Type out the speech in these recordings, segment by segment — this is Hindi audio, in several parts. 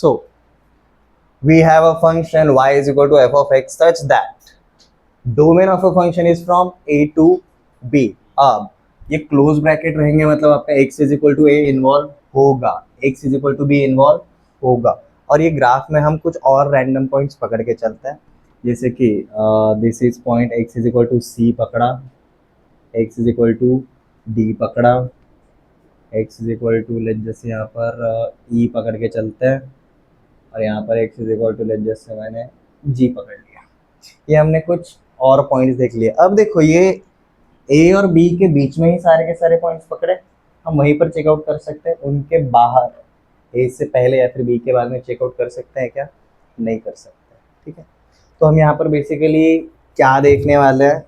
So we have a function y is equal to f of x such that domain of a function is from a to b. अब ये क्लोज ब्रैकेट रहेंगे, मतलब आपका x is equal to a involve होगा, x is equal to b involve होगा। और ये ग्राफ में हम कुछ और रैंडम पॉइंट्स पकड़ के चलते हैं, जैसे कि this is point x is equal to c पकड़ा, x is equal to d पकड़ा, x is equal to let जैसे यहाँ पर e पकड़ के चलते हैं, और यहाँ पर x is equal to let जैसे मैंने g पकड़ लिया। ये हमने कुछ और पॉइंट्स देख लिए। अब देखो ये a और b के बीच में ही सारे के सारे पॉइंट्स पकड़े, हम वहीं पर चेकआउट कर सकते हैं। उनके बाहर a से पहले या फिर b के बाद में चेकआउट कर सकते हैं क्या? नहीं कर सकते। ठीक है, तो हम यहाँ पर बेसिकली क्या देखने वाले हैं,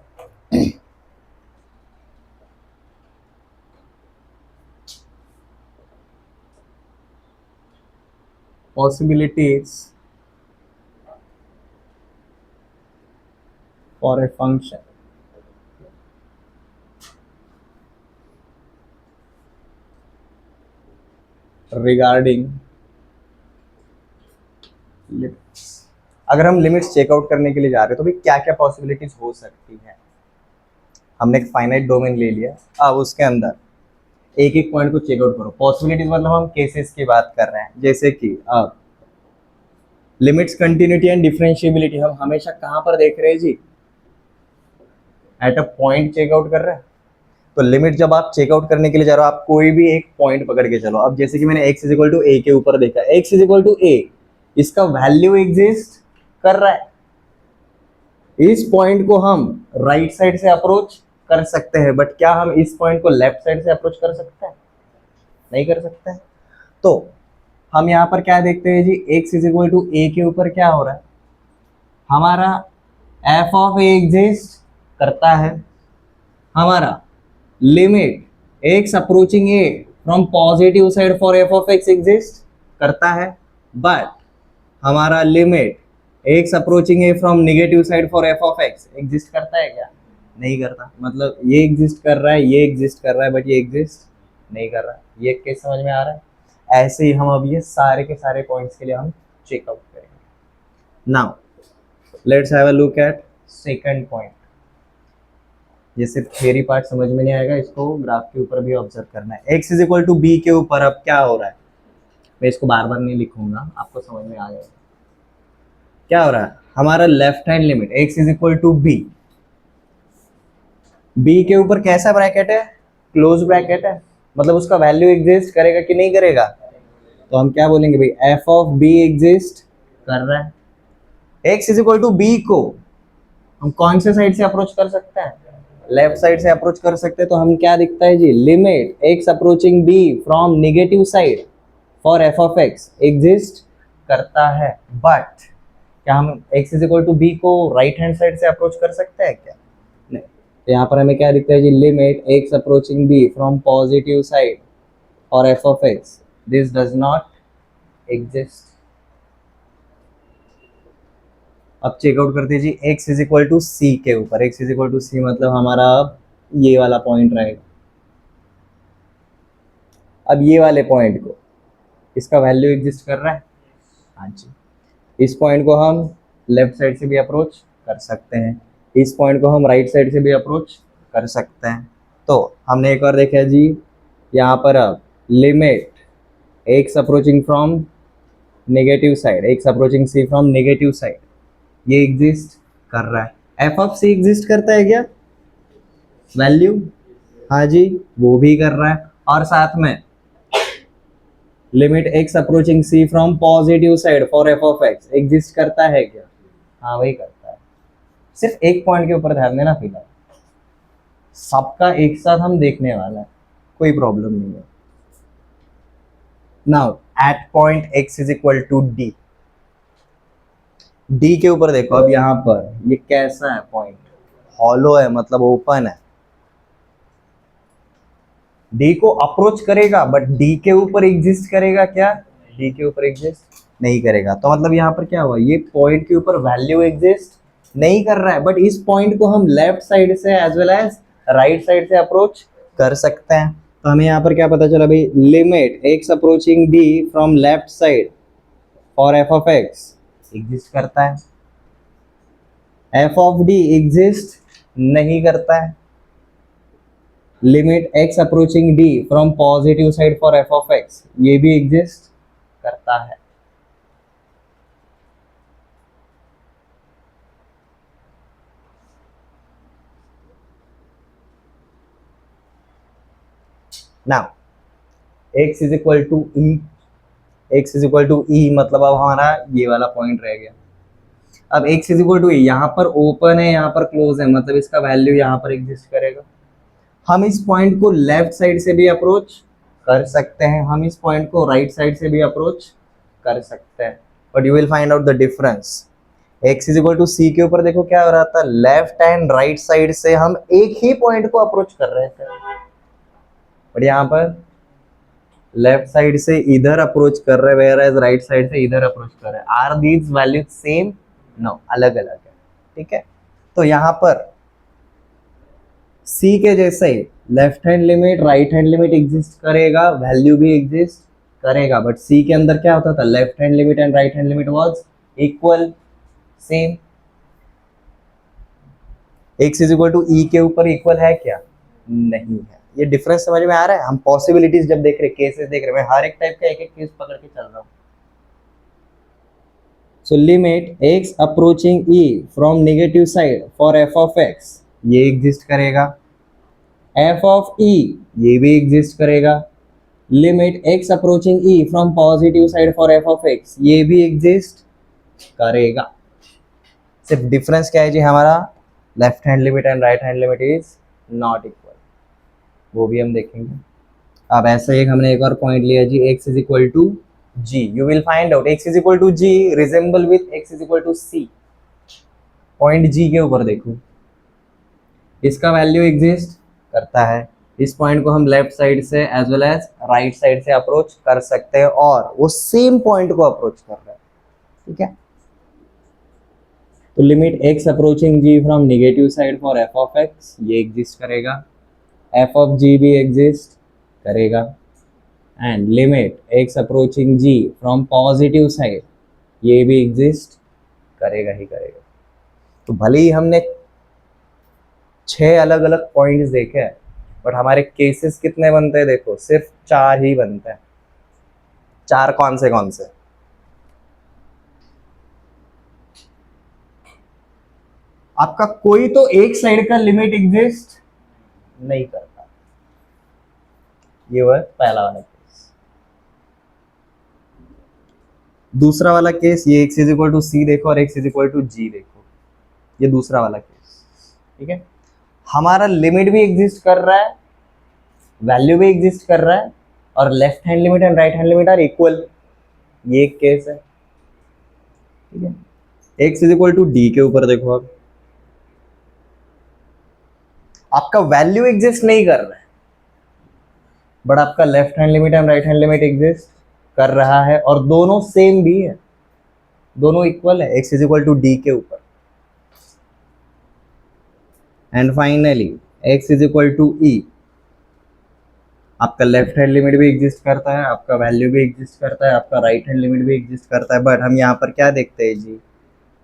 possibilities for a function regarding limits। अगर हम लिमिट्स चेकआउट करने के लिए जा रहे हैं तो भाई क्या क्या पॉसिबिलिटीज हो सकती है। हमने एक फाइनाइट डोमेन ले लिया, अब उसके अंदर एक एक पॉइंट को चेकआउट करो। पॉसिबिलिटीज मतलब हम केसेस की बात कर रहे हैं, जैसे कि अब लिमिट्स कंटिन्यूटी एंड डिफरेंशिएबिलिटी हम हमेशा कहाँ पर देख रहे हैं जी? एट अ पॉइंट चेकआउट कर रहे हैं। तो लिमिट जब आप चेकआउट करने के लिए जा रहे हो, आप कोई भी एक पॉइंट पकड़ के चलो। अब जैसे कि मैंने x इज इक्वल टू ए के ऊपर देखा, x इज इक्वल टू ए, इसका वैल्यू एग्जिस्ट कर रहा है, इस पॉइंट को हम राइट साइड से अप्रोच कर सकते हैं, बट क्या हम इस पॉइंट को लेफ्ट साइड से अप्रोच कर सकते हैं? नहीं कर सकते हैं। तो हम यहाँ पर क्या देखते हैं जी, x इज इक्वल टू ए के ऊपर क्या हो रहा है, हमारा f ऑफ ए एग्जिस्ट करता है, हमारा limit x approaching a from positive side for f of x exist करता है, बट हमारा limit x approaching a from negative side for f of x exist करता है क्या? नहीं करता। मतलब ये एग्जिस्ट कर रहा है, ये एग्जिस्ट कर रहा है, बट ये एग्जिस्ट नहीं कर रहा है। ये केस समझ में आ रहा है? ऐसे ही हम अब ये सारे के सारे पॉइंट्स के लिए हम चेकआउट करेंगे। Now let's have a look at second point. ये सिर्फ थ्योरी पार्ट समझ में नहीं आएगा, इसको ग्राफ के ऊपर भी ऑब्जर्व करना है। x is equal to b के ऊपर अब क्या हो रहा है, मैं इसको बार बार नहीं लिखूंगा, आपको समझ में आ जाएगा क्या हो रहा है। हमारा left hand limit x is equal to b, b के ऊपर कैसा ब्रैकेट है? क्लोज ब्रैकेट है, मतलब उसका वैल्यू एग्जिस्ट करेगा कि नहीं करेगा? तो हम क्या बोलेंगे भाई, f ऑफ b एग्जिस्ट कर रहा है। x is equal to b को हम कौन से साइड से अप्रोच कर सकते हैं? लेफ्ट साइड से अप्रोच कर सकते हैं। तो हम क्या दिखता है जी, limit x approaching b from negative side for f of x exist करता है, बट क्या हम x is equal to b को राइट हैंड साइड से अप्रोच कर सकते हैं क्या? नहीं। तो यहाँ पर हमें क्या दिखता है जी, limit x approaching b from positive side और f of x this does not exist. अब चेकआउट करते हैं जी x is equal to c के ऊपर। x is equal to c मतलब हमारा अब ये वाला पॉइंट रहेगा। अब ये वाले पॉइंट को, इसका वैल्यू एग्जिस्ट कर रहा है? हाँ जी। इस पॉइंट को हम लेफ्ट साइड से भी अप्रोच कर सकते हैं, इस पॉइंट को हम राइट साइड से भी अप्रोच कर सकते हैं। तो हमने एक और देखा जी, यहाँ पर अब limit x approaching from negative side, x approaching c from negative side, ये एग्जिस्ट कर रहा है। f ऑफ c एग्जिस्ट करता है क्या? वैल्यू, हाँ जी वो भी कर रहा है। और साथ में limit x approaching c from positive side for f of x exist करता है क्या? हाँ वही करता है। सिर्फ एक पॉइंट के ऊपर ध्यान देना फिलहाल, सबका एक साथ हम देखने वाला है, कोई प्रॉब्लम नहीं है। Now at point x is equal to d, d के ऊपर देखो। अब यहाँ पर ये कैसा है पॉइंट? हॉलो है, मतलब ओपन है। d को अप्रोच करेगा, बट d के ऊपर एग्जिस्ट करेगा क्या? d के ऊपर एग्जिस्ट नहीं करेगा। तो मतलब यहाँ पर क्या हुआ, ये पॉइंट के ऊपर वैल्यू एग्जिस्ट नहीं कर रहा है, बट इस पॉइंट को हम लेफ्ट साइड से as well as right side से अप्रोच कर सकते हैं। तो हमें यहाँ पर क्या पता चला भाई, limit x approaching d from left side for F of X exist करता है, एफ ऑफ डी एग्जिस्ट नहीं करता है, limit x approaching D from positive side for F of x ये भी एग्जिस्ट करता है। Now x is equal to E, x is equal to E मतलब अब हमारा ये वाला पॉइंट रह गया। अब x इज इक्वल टू ई, यहाँ पर ओपन है यहाँ पर क्लोज है, मतलब इसका वैल्यू यहाँ पर एग्जिस्ट करेगा। हम इस पॉइंट को लेफ्ट साइड से भी अप्रोच कर सकते हैं, हम इस पॉइंट को राइट साइड से भी अप्रोच कर सकते हैं, but you will find out the difference. x is equal to C के ऊपर देखो क्या हो रहा था, लेफ्ट एंड राइट साइड से हम एक ही पॉइंट को अप्रोच कर रहे थे, बट यहाँ पर लेफ्ट साइड से इधर अप्रोच कर रहे हैं, वेयर एज राइट साइड से इधर अप्रोच कर रहे हैं। Are these values same? No, अलग अलग है। ठीक है, तो यहाँ पर सी के जैसे ही left hand limit right hand limit exist करेगा, वैल्यू भी एग्जिस्ट करेगा, बट सी के अंदर क्या होता था, left hand limit and right hand limit was equal, same. X is equal to E के ऊपर इक्वल है क्या? नहीं है। ये डिफरेंस समझ में आ रहा है? हम पॉसिबिलिटीज जब देख रहे, केसेस देख रहे, मैं हर एक टाइप का एक एक केस पकड़ के चल रहा हूँ। So limit x approaching E from negative side for F of x ये एग्जिस्ट करेगा, एफ ऑफ ई ये भी एग्जिस्ट करेगा, limit x approaching E from positive side for F of x ये भी एग्जिस्ट करेगा। सिर्फ डिफरेंस क्या है जी, हमारा left hand limit and right hand limit is not equal, वो भी हम देखेंगे। अब ऐसे एक हमने एक और पॉइंट लिया जी, x is equal to G, you will find out x is equal to G resemble with x is equal to C. Point G के ऊपर देखो, इसका वैल्यू एग्जिस्ट करता है, इस पॉइंट को हम लेफ्ट साइड से as well as right side से अप्रोच कर सकते हैं, और वो सेम पॉइंट को अप्रोच कर रहा है। ठीक है, तो limit x approaching g from negative side for f of x ये एग्जिस्ट करेगा, f ऑफ g भी एग्जिस्ट करेगा, and limit x approaching g from positive side ये भी एग्जिस्ट करेगा ही करेगा। तो भले ही हमने 6 अलग अलग पॉइंट्स देखे हैं, बट हमारे केसेस कितने बनते हैं देखो, सिर्फ 4 ही बनते हैं। 4 कौन से? आपका कोई तो एक साइड का लिमिट एग्जिस्ट नहीं करता, ये वह पहला वाला केस। दूसरा वाला केस ये x इज इक्वल टू सी देखो और x इज इक्वल टू जी देखो, ये दूसरा वाला केस। ठीक है, हमारा लिमिट भी एग्जिस्ट कर रहा है, वैल्यू भी एग्जिस्ट कर रहा है, और left hand limit and right hand limit are equal, ये एक केस है। ठीक है, x is equal to D के ऊपर देखो, अब आपका वैल्यू एग्जिस्ट नहीं कर रहा है, बट आपका left hand limit and right hand limit exist कर रहा है, और दोनों सेम भी है, दोनों इक्वल है x is equal to D के ऊपर। And finally x is equal to E, आपका लेफ्ट हैंड लिमिट भी एग्जिस्ट करता है, आपका वैल्यू भी एग्जिस्ट करता है, आपका राइट हैंड लिमिट भी एग्जिस्ट करता है, बट हम यहाँ पर क्या देखते हैं जी,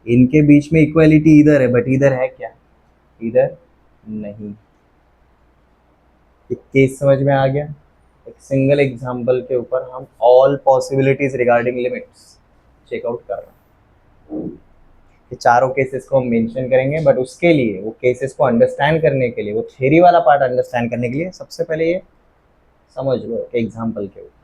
इनके बीच में इक्वलिटी इधर है, बट इधर है क्या? इधर नहीं। एक केस समझ में आ गया? एक सिंगल एग्जांपल के ऊपर हम all possibilities regarding limits check out कर रहे हैं। ये चारों केसेस को हम मेंशन करेंगे, बट उसके लिए वो केसेस को अंडरस्टैंड करने के लिए, वो थ्योरी वाला पार्ट अंडरस्टैंड करने के लिए सबसे पहले ये समझ लो एग्जांपल के ऊपर।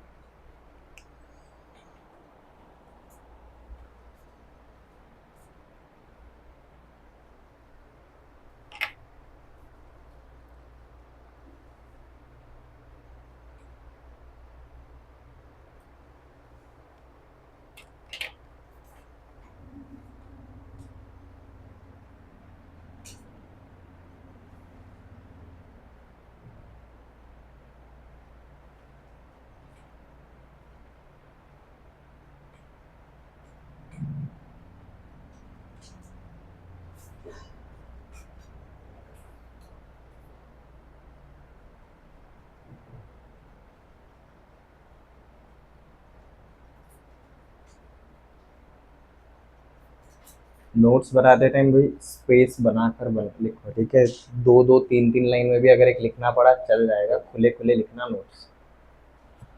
नोट्स बनाते टाइम भाई स्पेस बनाकर लिखो, ठीक है। दो दो तीन तीन लाइन में भी अगर एक लिखना पड़ा चल जाएगा, खुले खुले लिखना नोट्स।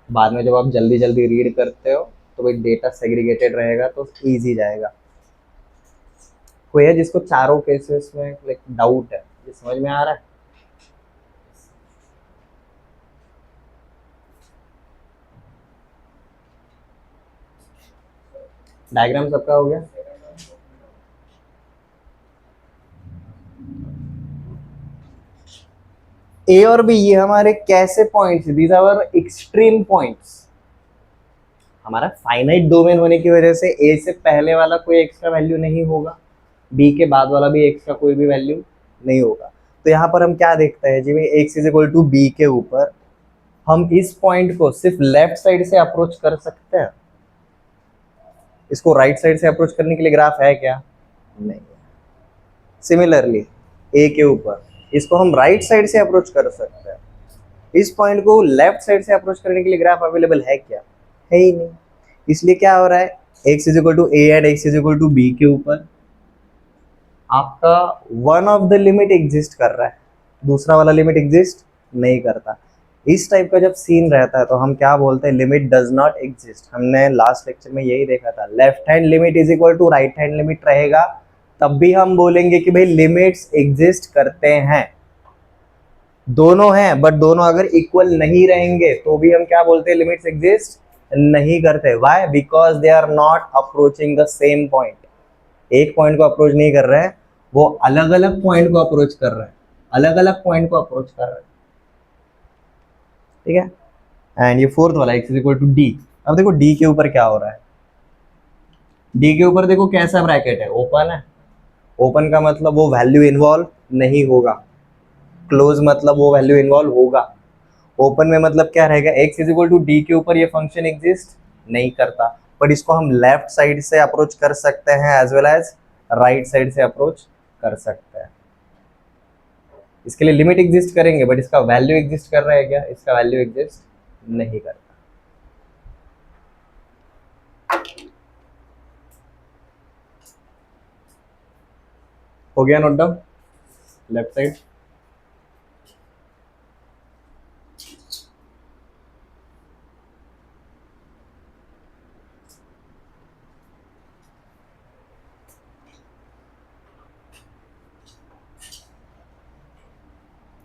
बाद में जब आप जल्दी जल्दी रीड करते हो तो भाई डेटा सेग्रीगेटेड रहेगा तो ईजी जाएगा। कोई है जिसको चारों केसेस में लाइक डाउट है, ये समझ में आ रहा है? डायग्राम सबका हो गया? ए और बी ये हमारे कैसे points, these our extreme points. हमारा फाइनाइट डोमेन होने की वजह से ए से पहले वाला कोई एक्स का वैल्यू नहीं होगा, बी के बाद वाला भी एक्स का कोई भी वैल्यू नहीं होगा। तो यहाँ पर हम क्या देखते हैं जी, X is equal to B के ऊपर हम इस पॉइंट को सिर्फ लेफ्ट साइड से अप्रोच कर सकते हैं। इसको राइट साइड से अप्रोच करने के लिए ग्राफ है क्या? नहीं। सिमिलरली ए के ऊपर इसको हम राइट साइड से अप्रोच कर सकते हैं। इस पॉइंट को लेफ्ट साइड से अप्रोच करने के लिए ग्राफ अवेलेबल है क्या? है ही नहीं। इसलिए क्या हो रहा है, X is equal to A and X is equal to B के ऊपर आपका one of the limit exist कर रहा है, दूसरा वाला लिमिट एग्जिस्ट नहीं करता। इस टाइप का जब सीन रहता है तो हम क्या बोलते हैं, लिमिट डज नॉट एग्जिस्ट। हमने लास्ट लेक्चर में यही देखा था, left hand limit is equal to right hand limit रहेगा, तब भी हम बोलेंगे कि भाई लिमिट्स एग्जिस्ट करते हैं। दोनों हैं बट दोनों अगर इक्वल नहीं रहेंगे तो भी हम क्या बोलते हैं, लिमिट्स एग्जिस्ट नहीं करते। Why? Because they are not approaching the same point. एक पॉइंट को अप्रोच नहीं कर रहे हैं, वो अलग अलग पॉइंट को अप्रोच कर रहे हैं, अलग अलग पॉइंट को अप्रोच कर रहे हैं, ठीक है। एंड ये फोर्थ वाला x is equal to D. अब देखो डी के ऊपर क्या हो रहा है, डी के ऊपर देखो कैसा ब्रैकेट है, ओपन है। ओपन का मतलब वो वैल्यू इन्वॉल्व नहीं होगा, क्लोज मतलब वो वैल्यू इन्वॉल्व होगा। ओपन में मतलब क्या रहेगा, x is equal to D के ऊपर ये फंक्शन एग्जिस्ट नहीं करता, बट इसको हम लेफ्ट साइड से अप्रोच कर सकते हैं as well as right side से अप्रोच कर सकते हैं। इसके लिए लिमिट एग्जिस्ट करेंगे बट इसका वैल्यू एग्जिस्ट कर रहा है क्या? इसका वैल्यू एग्जिस्ट नहीं करता। हो गया नोट डाउन? लेफ्ट साइड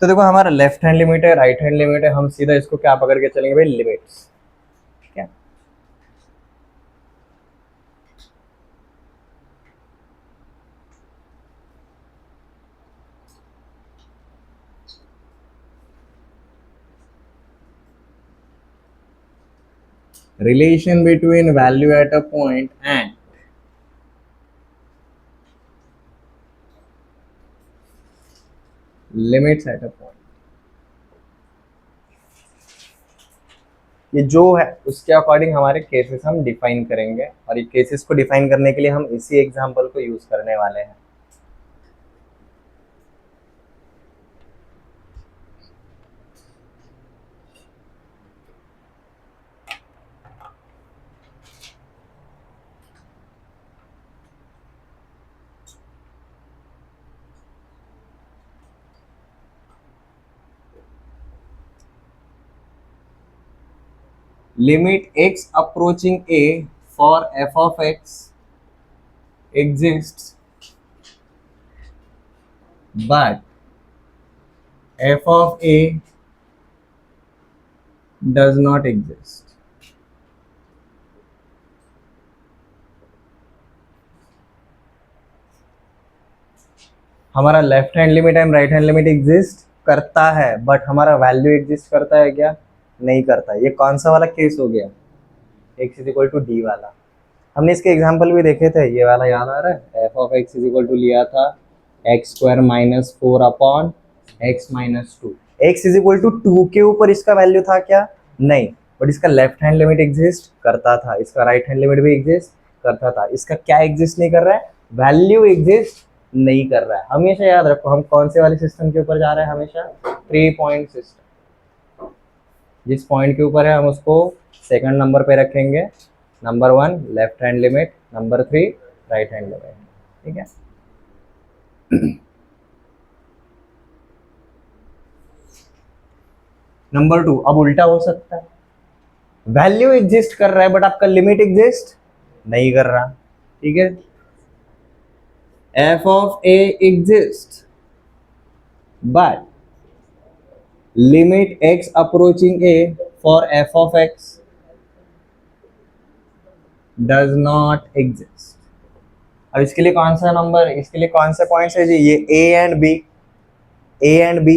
तो देखो हमारा लेफ्ट हैंड लिमिट है, राइट हैंड लिमिट है, हम सीधा इसको क्या पकड़ के चलेंगे भाई, लिमिट्स। क्या relation between value at a point and limits at a point, ये जो है उसके अकॉर्डिंग हमारे केसेस हम डिफाइन करेंगे, और ये केसेस को डिफाइन करने के लिए हम इसी एग्जांपल को यूज करने वाले हैं। Limit x approaching a for f of x exists, but f of a does not exist. हमारा left hand limit and right hand limit exist करता है बट हमारा वैल्यू एग्जिस्ट करता है क्या? नहीं करता। ये कौन सा वाला केस हो गया, x is equal to D वाला। हमने इसके एग्जाम्पल भी देखे थे, ये वाला याद आ रहा है, F of x is equal to लिया था X square minus 4 upon x minus 2। X is equal to 2 के ऊपर इसका वैल्यू था क्या? नहीं, बट इसका लेफ्ट हैंड लिमिट एग्जिस्ट करता था, इसका राइट हैंड लिमिट भी एग्जिस्ट करता था। इसका क्या एग्जिस्ट नहीं कर रहा है? वैल्यू एग्जिस्ट नहीं कर रहा है। हमेशा याद रखो हम कौन से वाले सिस्टम के ऊपर जा रहे हैं, हमेशा 3 पॉइंट सिस्टम। जिस पॉइंट के ऊपर है हम उसको सेकंड नंबर पे रखेंगे। Number 1 left hand limit, number 3 right hand limit. ठीक है। नंबर 2, अब उल्टा हो सकता है, वैल्यू एग्जिस्ट कर रहा है बट आपका लिमिट एग्जिस्ट नहीं कर रहा, ठीक है। F of A exist but limit x approaching a for f of x does not exist. अब इसके लिए कौन सा नंबर, इसके लिए कौन से पॉइंट्स है जी, ये a and b, a and b।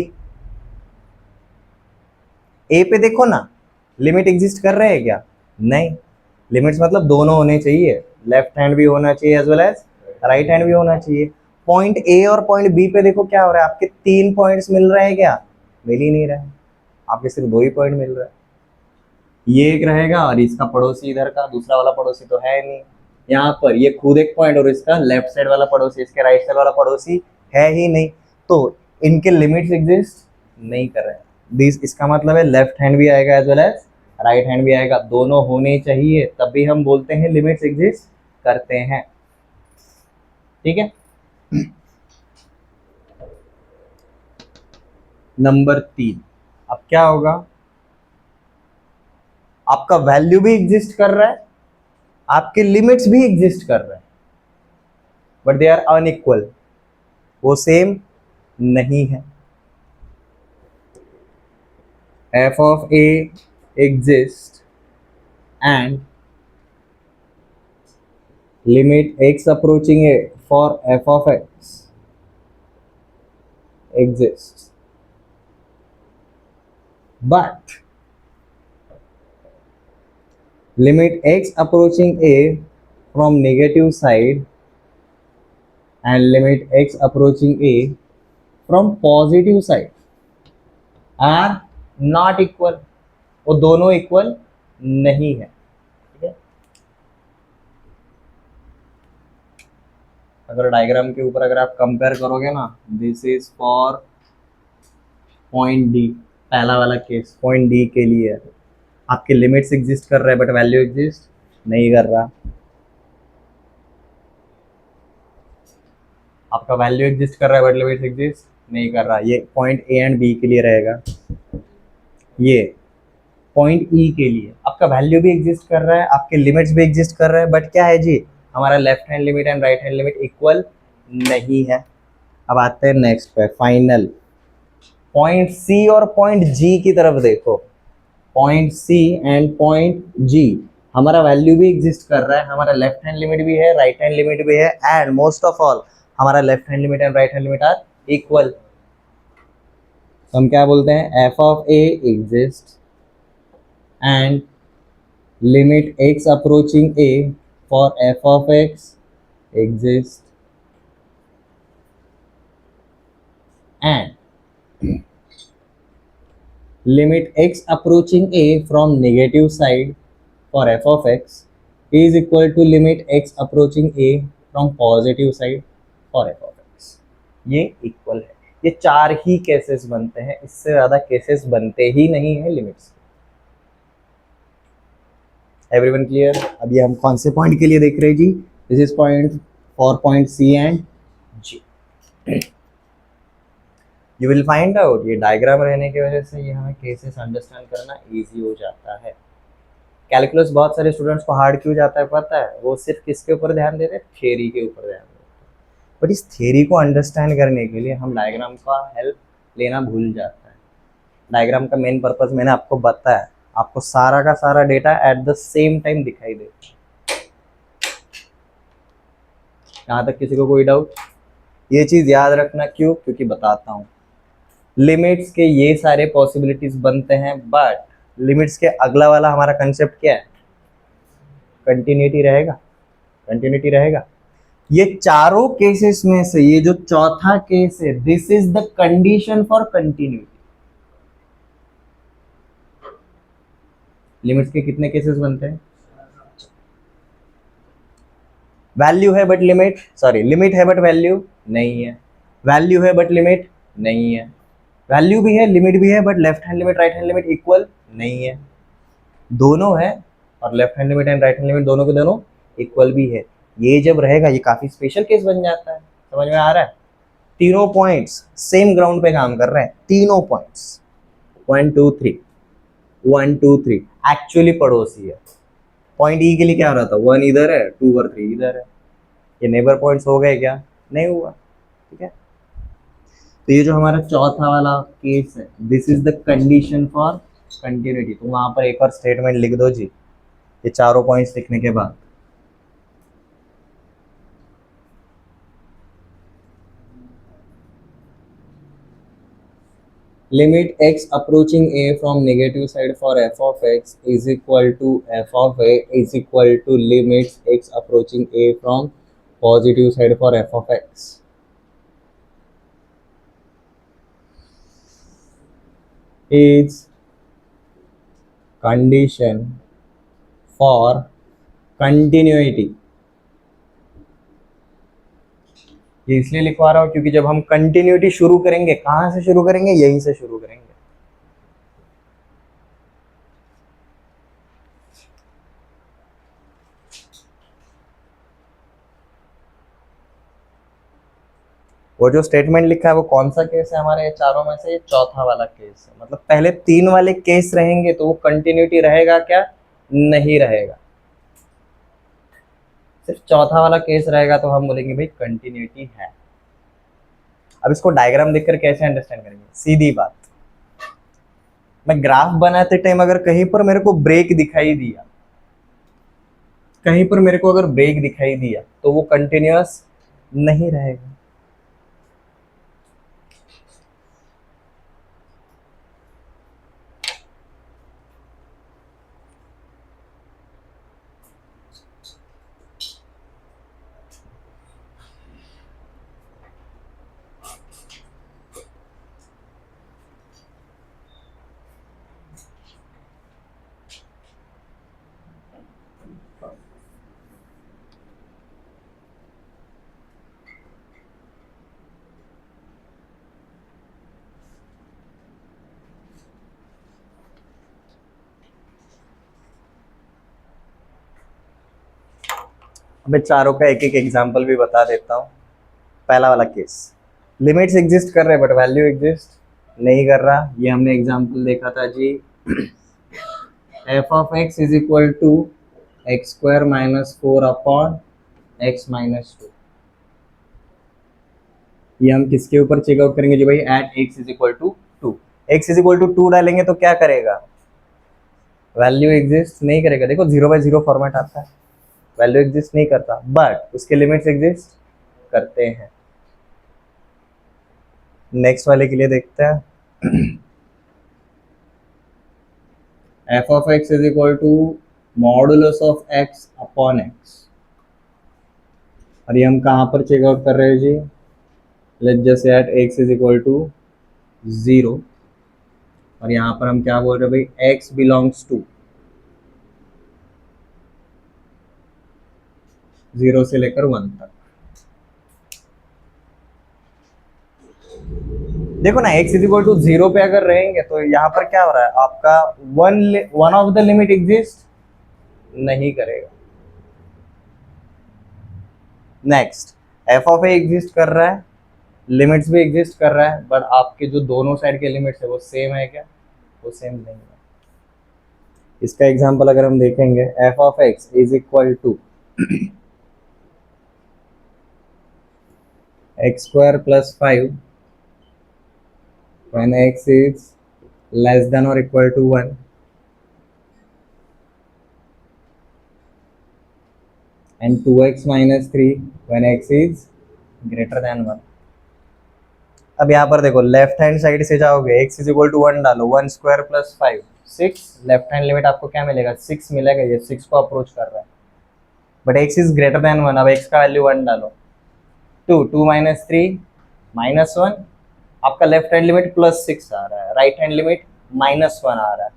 a पे देखो ना, लिमिट एग्जिस्ट कर रहे हैं क्या, नहीं। लिमिट्स मतलब दोनों होने चाहिए, लेफ्ट हैंड भी होना चाहिए as well as right hand भी होना चाहिए। पॉइंट ए और पॉइंट बी पे देखो क्या हो रहा है, आपके 3 पॉइंट्स मिल रहे हैं क्या, मिल ही नहीं रहा है, आपके सिर्फ 2 ही पॉइंट मिल रहा है। ये एक रहेगा और इसका पड़ोसी इधर का दूसरा वाला पड़ोसी तो है नहीं, यहाँ पर ये खुद एक पॉइंट और इसका लेफ्ट साइड वाला पड़ोसी, इसके राइट साइड वाला पड़ोसी है ही नहीं, तो इनके लिमिट्स एग्जिस्ट नहीं कर रहे हैं। दिस इसका मतलब है लेफ्ट हैंड भी आएगा as well as right hand भी आएगा, दोनों होने चाहिए तब भी हम बोलते हैं लिमिट्स एग्जिस्ट करते हैं, ठीक है। नंबर 3, अब क्या होगा, आपका वैल्यू भी एग्जिस्ट कर रहा है, आपके लिमिट्स भी एग्जिस्ट कर रहे हैं, बट दे आर अनइक्वल, वो सेम नहीं है। f of a exists and limit x approaching a for f of x exists, but limit x approaching a from negative side and limit x approaching a from positive side are not equal, वो दोनों इक्वल नहीं है, ठीक है। अगर डायग्राम के ऊपर अगर आप कंपेयर करोगे ना, this is for point D, पहला वाला केस पॉइंट डी के लिए आपके लिमिट्स एग्जिस्ट कर रहा है बट वैल्यू एग्जिस्ट नहीं कर रहा, आपका वैल्यू एग्जिस्ट कर रहा है बट लिमिट्स एग्जिस्ट नहीं कर रहा। ये पॉइंट ए एंड बी के लिए रहेगा, ये पॉइंट ई के लिए आपका वैल्यू भी एग्जिस्ट कर रहा है, आपके लिमिट्स भी एग्जिस्ट कर रहा है, बट क्या है जी, हमारा left hand limit and right hand limit equal नहीं है। अब आते हैं नेक्स्ट पे, फाइनल पॉइंट सी और पॉइंट जी की तरफ देखो, पॉइंट सी एंड पॉइंट जी, हमारा वैल्यू भी एग्जिस्ट कर रहा है, हमारा लेफ्ट हैंड लिमिट भी है राइट हैंड लिमिट भी है, एंड मोस्ट ऑफ ऑल हमारा left hand limit and right hand limit are equal. हम क्या बोलते हैं, F of A exist and limit x approaching a for f of x exists and limit x approaching a from negative side for f of x is equal to limit x approaching a from positive side for f of x। ये इक्वल है, ये 4 ही केसेस बनते हैं, इससे ज़्यादा केसेस बनते ही नहीं है लिमिट्स। Everyone clear? अब ये हम कौन से पॉइंट के लिए देख रहे हैं जी, this is point for point C and G. You will find out, ये डायग्राम रहने की वजह से ये हमें केसेस अंडरस्टैंड करना इजी हो जाता है। कैलकुलस बहुत सारे स्टूडेंट्स को हार्ड क्यों जाता है पता है, वो सिर्फ किसके ऊपर ध्यान दे रहे हैं, थ्योरी के ऊपर ध्यान दे रहे हैं, बट इस थ्योरी को अंडरस्टैंड करने के लिए हम डायग्राम का हेल्प लेना भूल जाता है। डायग्राम का मेन पर्पज मैंने आपको बताया, आपको सारा का सारा data at the same time दिखाई दे। यहाँ तक किसी को कोई डाउट? ये चीज याद रखना, क्यों, क्योंकि बताता हूँ। लिमिट्स के ये सारे पॉसिबिलिटीज बनते हैं, बट लिमिट्स के अगला वाला हमारा कंसेप्ट क्या है, कंटिन्यूटी रहेगा, कंटिन्यूटी रहेगा। ये चारों केसेस में से ये जो चौथा केस है, this is the condition for continuity. Limits के कितने केसेस बनते हैं, वैल्यू है बट लिमिट, सॉरी लिमिट है बट वैल्यू नहीं है, वैल्यू है बट लिमिट नहीं है, वैल्यू भी है लिमिट भी है but left hand limit right hand limit equal नहीं है, दोनों है और left hand limit and right hand limit दोनों के दोनों इक्वल भी है। ये जब रहेगा ये काफी स्पेशल केस बन जाता है। समझ में आ रहा है? तीनों पॉइंट्स सेम ग्राउंड पे काम कर रहे हैं, तीनों पॉइंट्स 1 2 3 1 2 3 एक्चुअली पड़ोसी है। पॉइंट ई के लिए क्या हो रहा था, 1 इधर है 2 और 3 इधर है, ये नेबर पॉइंट्स हो गए क्या? नहीं हुआ। ठीक है, तो ये जो हमारा चौथा वाला केस है, this is the condition for continuity. तो वहां पर एक और स्टेटमेंट लिख दो जी, ये चारों पॉइंट्स लिखने के बाद। Limit x approaching a from negative side for f of x is equal to f of a is equal to limits x approaching a from positive side for f of x is condition for continuity। ये इसलिए लिखवा रहा हूँ क्योंकि जब हम कंटिन्यूटी शुरू करेंगे, कहाँ से शुरू करेंगे? यहीं से शुरू करेंगे। वो जो स्टेटमेंट लिखा है वो कौन सा केस है हमारे चारों में से? ये चौथा वाला केस है। मतलब पहले तीन वाले केस रहेंगे तो वो कंटिन्यूटी रहेगा क्या? नहीं रहेगा। सिर्फ चौथा वाला केस रहेगा तो हम बोलेंगे भाई कंटिन्यूटी है। अब इसको डायग्राम देखकर कैसे अंडरस्टैंड करेंगे? सीधी बात, मैं ग्राफ बनाते टाइम अगर कहीं पर मेरे को ब्रेक दिखाई दिया, कहीं पर मेरे को अगर ब्रेक दिखाई दिया तो वो कंटिन्यूअस नहीं रहेगा। मैं चारों का एक एक एग्जांपल भी बता देता हूँ। पहला वाला केस, लिमिट्स एग्जिस्ट कर रहे हैं बट वैल्यू एग्जिस्ट नहीं कर रहा। ये हमने एग्जांपल देखा था जी, F of x is equal to X square minus 4 upon x minus 2। ये हम किसके ऊपर चेकआउट करेंगे जी भाई? At x is equal to 2। X is equal to 2 डालेंगे तो क्या करेगा? वैल्यू एग्जिस्ट नहीं करेगा। देखो 0/0 फॉर्मेट आता है, वैल्यू एग्जिस्ट नहीं करता बट उसके लिमिट्स एग्जिस्ट करते हैं। नेक्स्ट वाले के लिए देखते हैं, F of x is equal to modulus of X upon X. और ये हम कहाँ पर चेकआउट कर रहे हैं जी? Let's just at x is equal to 0 और यहाँ पर हम क्या बोल रहे हैं भाई? एक्स बिलोंग्स टू 0 से लेकर 1 तक। देखो ना, x इज इक्वल टू 0 पे अगर रहेंगे तो यहाँ पर क्या हो रहा है आपका? One of the limit exist नहीं करेगा। Next, F of A exist कर रहा है, लिमिट्स भी एग्जिस्ट कर रहा है बट आपके जो दोनों साइड के लिमिट्स है वो सेम है क्या? वो सेम नहीं है। इसका एग्जांपल अगर हम देखेंगे, F of x is equal to X square plus 5 when x is less than or equal to 1 and 2x minus 3 when x is greater than 1। अब यहाँ पर देखो, लेफ्ट हैंड साइड से जाओगे, x इज इक्वल टू 1 डालो, 1 square plus 5 6, left hand limit आपको क्या मिलेगा? 6 मिलेगा। ये 6 को अप्रोच कर रहा है but x is greater than 1। अब x का वैल्यू 1 डालो, 2 माइनस 3 माइनस 1, आपका लेफ्ट हैंड लिमिट प्लस 6 आ रहा है, राइट हैंड लिमिट माइनस 1 आ रहा है।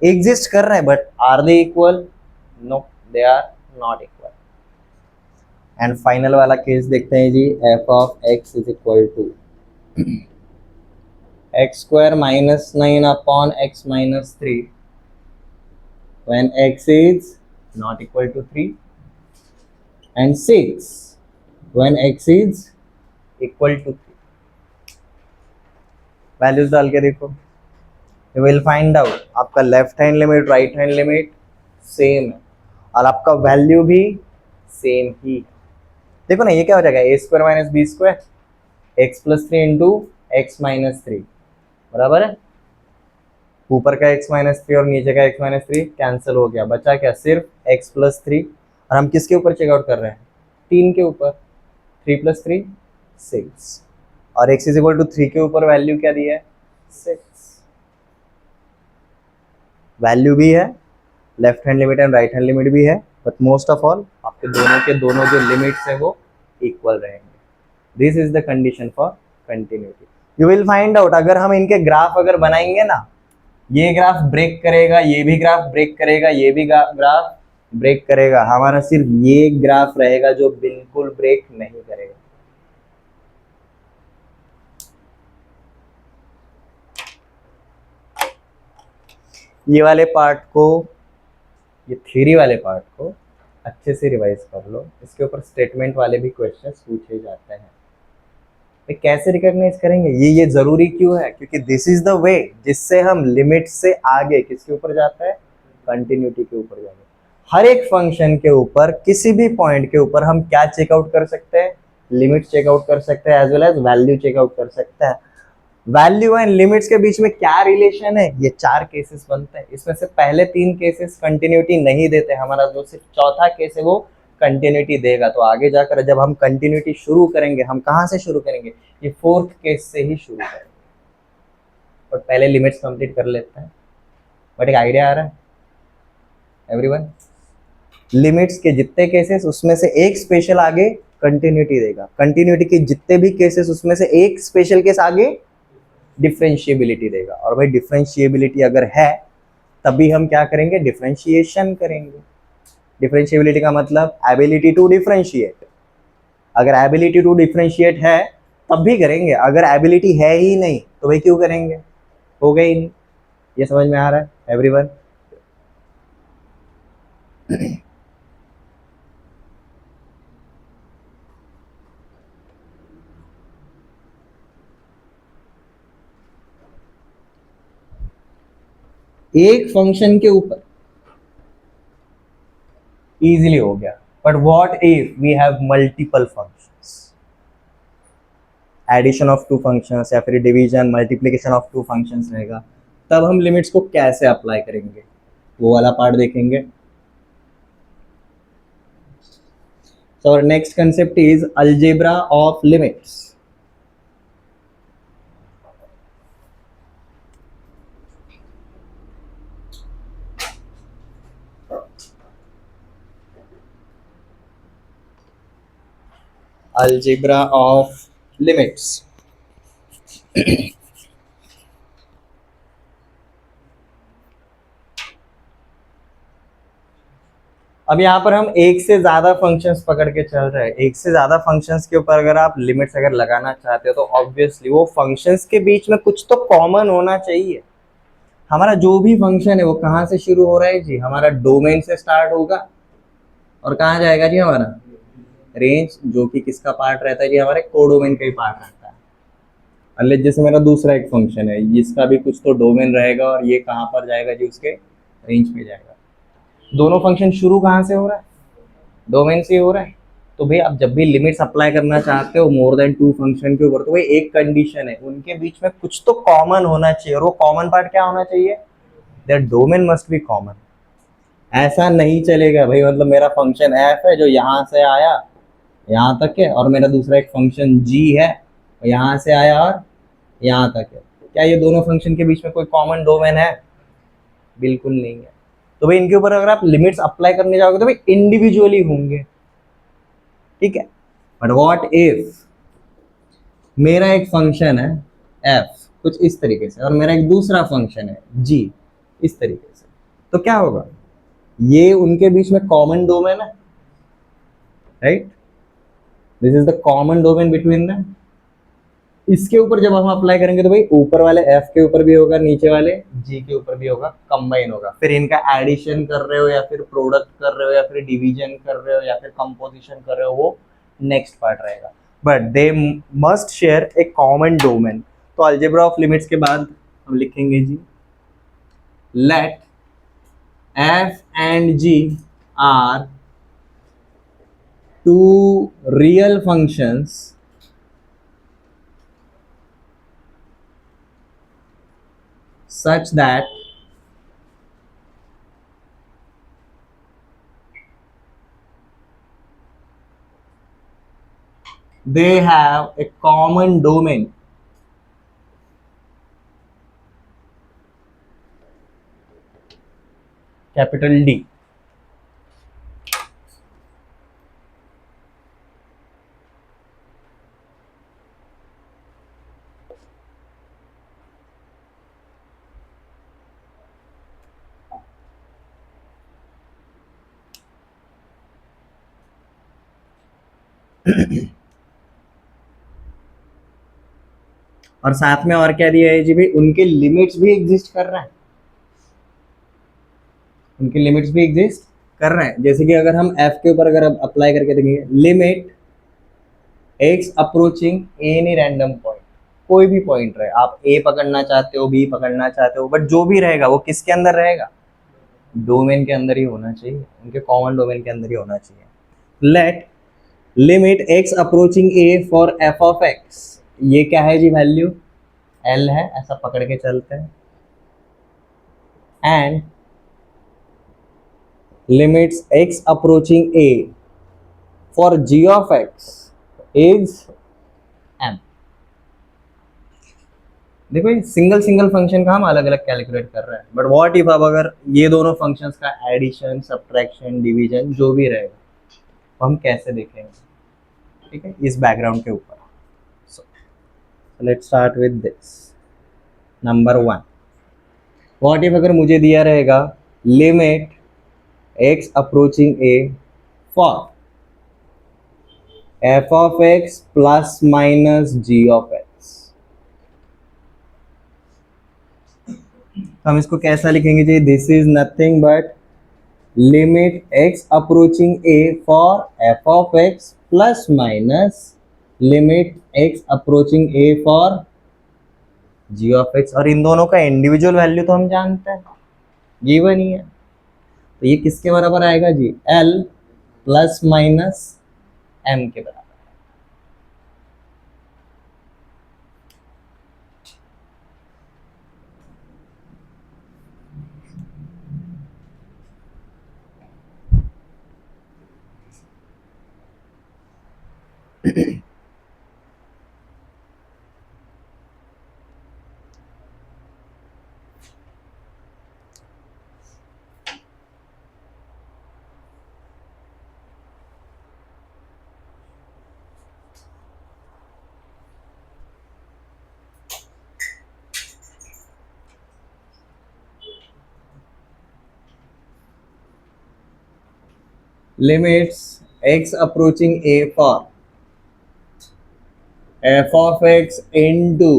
एग्जिस्ट कर रहा है but are they equal? No, they are not equal. And final वाला केस देखते हैं जी, F of x is equal to X square minus 9 upon x minus 3 when x is not equal to 3 and 6 when x is equal to 3। Values डाल के देखो, यू विल फाइंड आउट आपका left hand limit right hand limit same है और आपका वैल्यू भी सेम ही है। देखो ना, ये क्या हो जाएगा, A square minus B square X plus 3 into x minus 3 बराबर है, ऊपर का x माइनस 3 और नीचे का x माइनस 3 कैंसिल हो गया, बचा क्या, सिर्फ x प्लस 3। और हम किसके ऊपर चेकआउट कर रहे हैं, 3 के ऊपर, 3 प्लस 3 6 और x इज इक्वल टू 3 के ऊपर वैल्यू क्या दिया है, 6। वैल्यू भी है, left hand limit and right hand limit भी है, बट मोस्ट ऑफ ऑल आपके दोनों के दोनों जो लिमिट्स है वो इक्वल रहेंगे। This is the condition for continuity. You will find out अगर हम इनके ग्राफ अगर बनाएंगे ना, ये ग्राफ ब्रेक करेगा, ये भी ग्राफ ब्रेक करेगा, ये भी ग्राफ ब्रेक करेगा, हमारा सिर्फ ये ग्राफ रहेगा जो बिल्कुल ब्रेक नहीं करेगा। ये वाले पार्ट को, ये थ्योरी वाले पार्ट को अच्छे से रिवाइज कर लो, इसके ऊपर स्टेटमेंट वाले भी क्वेश्चंस पूछे जाते हैं। कैसे रिकॉग्नाइज करेंगे, ये जरूरी क्यों है, क्योंकि दिस इज द वे जिससे हम लिमिट से आगे किसके ऊपर जाता है, कंटिन्यूटी के ऊपर जाएंगे। हर एक फंक्शन के ऊपर किसी भी पॉइंट के ऊपर हम क्या चेकआउट कर सकते हैं, लिमिट चेकआउट कर सकते हैं as well as value check out कर सकते हैं। वैल्यू एंड लिमिट्स के बीच में क्या रिलेशन है, ये 4 केसेस बनते हैं, इसमें से पहले 3 केसेस कंटिन्यूटी नहीं देते, हमारा जो सिर्फ चौथा केस है वो कंटिन्यूटी देगा। तो आगे जाकर जब हम कंटिन्यूटी शुरू करेंगे, हम कहां से शुरू करेंगे, ये 4th केस से ही शुरू करेंगे। और पहले लिमिट्स कंप्लीट कर लेते हैं, बट एक आइडिया आ रहा है एवरीवन। लिमिट्स के जितने केसेस उसमें से एक स्पेशल आगे कंटिन्यूटी देगा, कंटिन्यूटी के जितने भी केसेस उसमें से एक स्पेशल केस आगे डिफरेंशिएबिलिटी देगा। और भाई डिफरेंशिएबिलिटी अगर है तभी हम क्या करेंगे, डिफरेंशिएशन करेंगे। डिफरेंशिएबिलिटी का मतलब एबिलिटी टू डिफरेंशिएट। अगर एबिलिटी टू डिफरेंशिएट है तब भी करेंगे, अगर एबिलिटी है ही नहीं तो भाई क्यों करेंगे, हो गई ही नहीं। ये समझ में आ रहा है एवरीवन। एक फंक्शन के ऊपर इजीली हो गया, but what if we have multiple functions, addition of 2 functions या फिर डिवीजन मल्टीप्लिकेशन ऑफ 2 फंक्शंस रहेगा, तब हम लिमिट्स को कैसे अप्लाई करेंगे, वो वाला पार्ट देखेंगे। So our next concept is algebra of limits. Algebra of limits. अब यहाँ पर हम एक से ज्यादा फंक्शंस पकड़ के चल रहे हैं। एक से ज्यादा फंक्शंस के ऊपर अगर आप लिमिट्स अगर लगाना चाहते हो तो ऑब्वियसली वो फंक्शंस के बीच में कुछ तो कॉमन होना चाहिए। हमारा जो भी फंक्शन है वो कहाँ से शुरू हो रहा है जी, हमारा डोमेन से स्टार्ट होगा और कहाँ जाएगा जी, हमारा रेंज, जो कि किसका पार्ट रहता है जी, हमारे कोडोमेन का ही पार्ट रहता है। अनलेस जैसे मेरा दूसरा एक फंक्शन है, इसका भी कुछ तो डोमेन रहेगा और ये कहाँ पर जाएगा जी, उसके रेंज पे जाएगा। दोनों फंक्शन शुरू कहाँ से हो रहा है, डोमेन से हो रहा है। तो भाई आप जब भी लिमिट्स अप्लाई करना चाहते हो मोर देन 2 फंक्शन के ऊपर, तो भाई एक कंडीशन है, उनके बीच में कुछ तो कॉमन होना चाहिए। और वो कॉमन पार्ट क्या होना चाहिए, there domain must be common. ऐसा नहीं चलेगा भाई, मतलब मेरा फंक्शन एफ है जो यहाँ से आया यहाँ तक है, और मेरा दूसरा एक फंक्शन जी है यहाँ से आया और यहाँ तक है, क्या ये दोनों फंक्शन के बीच में कोई कॉमन डोमेन है, बिल्कुल नहीं है। तो भाई इनके ऊपर अगर आप लिमिट्स अप्लाई करने जाओगे तो भाई इंडिविजुअली होंगे, ठीक है। बट व्हाट इफ मेरा एक फंक्शन है एफ कुछ इस तरीके से और मेरा एक दूसरा फंक्शन है जी इस तरीके से, तो क्या होगा, ये उनके बीच में कॉमन डोमेन है, right, this is the common domain between them. इसके ऊपर जब हम अप्लाई करेंगे तो भाई ऊपर वाले एफ के ऊपर भी होगा, नीचे वाले जी के ऊपर भी होगा, कंबाइन होगा। फिर इनका एडिशन कर रहे हो या फिर प्रोडक्ट कर रहे हो या फिर डिवीजन कर रहे हो या फिर कंपोजिशन कर रहे हो, वो नेक्स्ट पार्ट रहेगा। But they must share a common domain. तो अलजेब्रा ऑफ लिमिट्स के बाद हम लिखेंगे जी, let F and G are two real functions such that they have a common domain. Capital D. और साथ में और क्या दिया है जी भाई, उनके लिमिट्स भी एग्जिस्ट कर रहे हैं, उनके लिमिट्स भी एग्जिस्ट कर रहे हैं। जैसे कि अगर हम f के ऊपर अगर अप्लाई करके देखेंगे, limit x approaching any random point, कोई भी पॉइंट रहे, आप a पकड़ना चाहते हो, b पकड़ना चाहते हो, बट जो भी रहेगा वो किसके अंदर रहेगा, डोमेन के अंदर ही होना चाहिए, उनके कॉमन डोमेन के अंदर ही होना चाहिए। Let limit x approaching a for f of x, ये क्या है जी, वैल्यू l है, ऐसा पकड़ के चलते हैं। And limits x approaching a for g of x is m। देखो ये सिंगल सिंगल फंक्शन का हम अलग अलग कैलकुलेट कर रहे हैं, बट व्हाट इफ अब अगर ये दोनों फंक्शंस का एडिशन, सब्ट्रैक्शन, डिवीजन जो भी रहेगा, तो हम कैसे देखेंगे, ठीक है, इस बैकग्राउंड के ऊपर। So let's start with this. Number 1, what if अगर मुझे दिया रहेगा limit x approaching a for f of x plus minus g of x, तो हम इसको कैसा लिखेंगे जी, this is nothing but limit x approaching a for f of x plus minus limit x approaching a for g of x। और इन दोनों का इंडिविजुअल वैल्यू तो हम जानते हैं, गिवन ही है, तो ये किसके बराबर आएगा जी, l प्लस माइनस m के बराबर। limits x approaching a for f of x into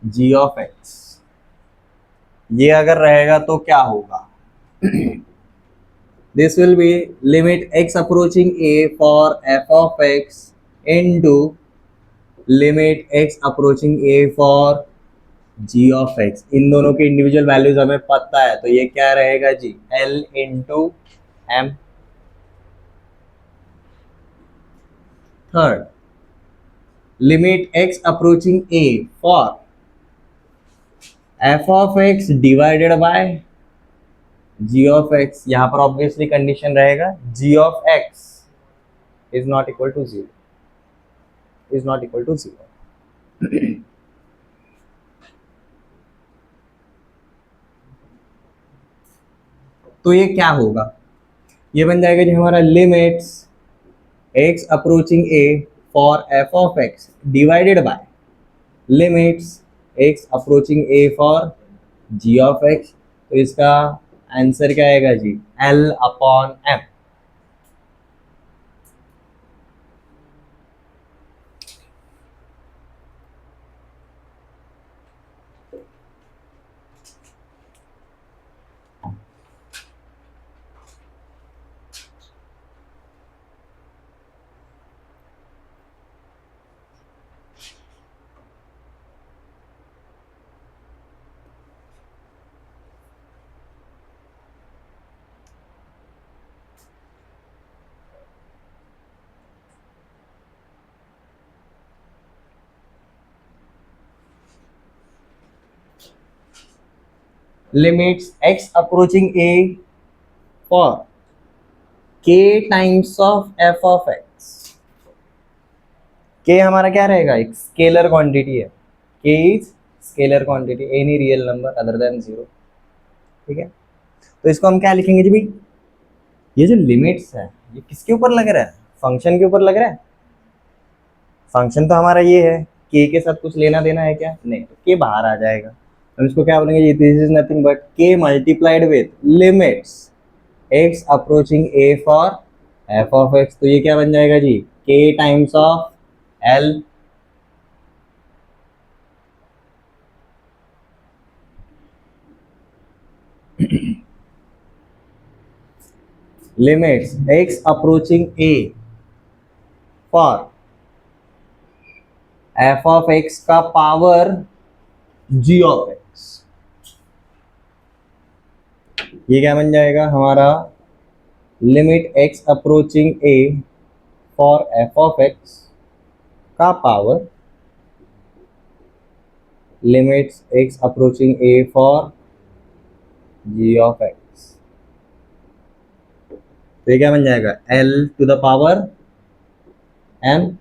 g of x, ये अगर रहेगा तो क्या होगा, this will be limit x approaching a for f of x into limit x approaching a for g of x। इन दोनों के इंडिविजुअल वैल्यूज हमें पता है, तो ये क्या रहेगा जी, l into m। Third, limit x approaching a for f of x divided by g of x, यहां पर ऑब्वियसली कंडीशन रहेगा g of x is not equal to 0, is not equal to 0। तो ये क्या होगा, ये बन जाएगा जी हमारा limits x approaching a for f of x divided bye limits x approaching a for g of x। तो इसका आंसर क्या आएगा जी, l upon m। Limits x approaching a for k times of f of x। k हमारा क्या रहेगा, एक स्केलर क्वांटिटी है, k is scalar quantity, any real number other than zero. ठीक है, तो इसको हम क्या लिखेंगे जी भाई, ये जो लिमिट्स है ये किसके ऊपर लग रहा है, फंक्शन के ऊपर लग रहा है। फंक्शन तो हमारा ये है, के साथ कुछ लेना देना है क्या, नहीं, तो के बाहर आ जाएगा। हम इसको क्या बोलेंगे, this is nothing but k multiplied with limits x approaching A for F of x. तो ये क्या बन जाएगा जी, k times of l limits x approaching A for F of x का पावर जी ऑफ एक्स। ये क्या बन जाएगा हमारा, limit x approaching A for F of x का power limits x approaching A for g of x. तो ये क्या बन जाएगा, L to the power m.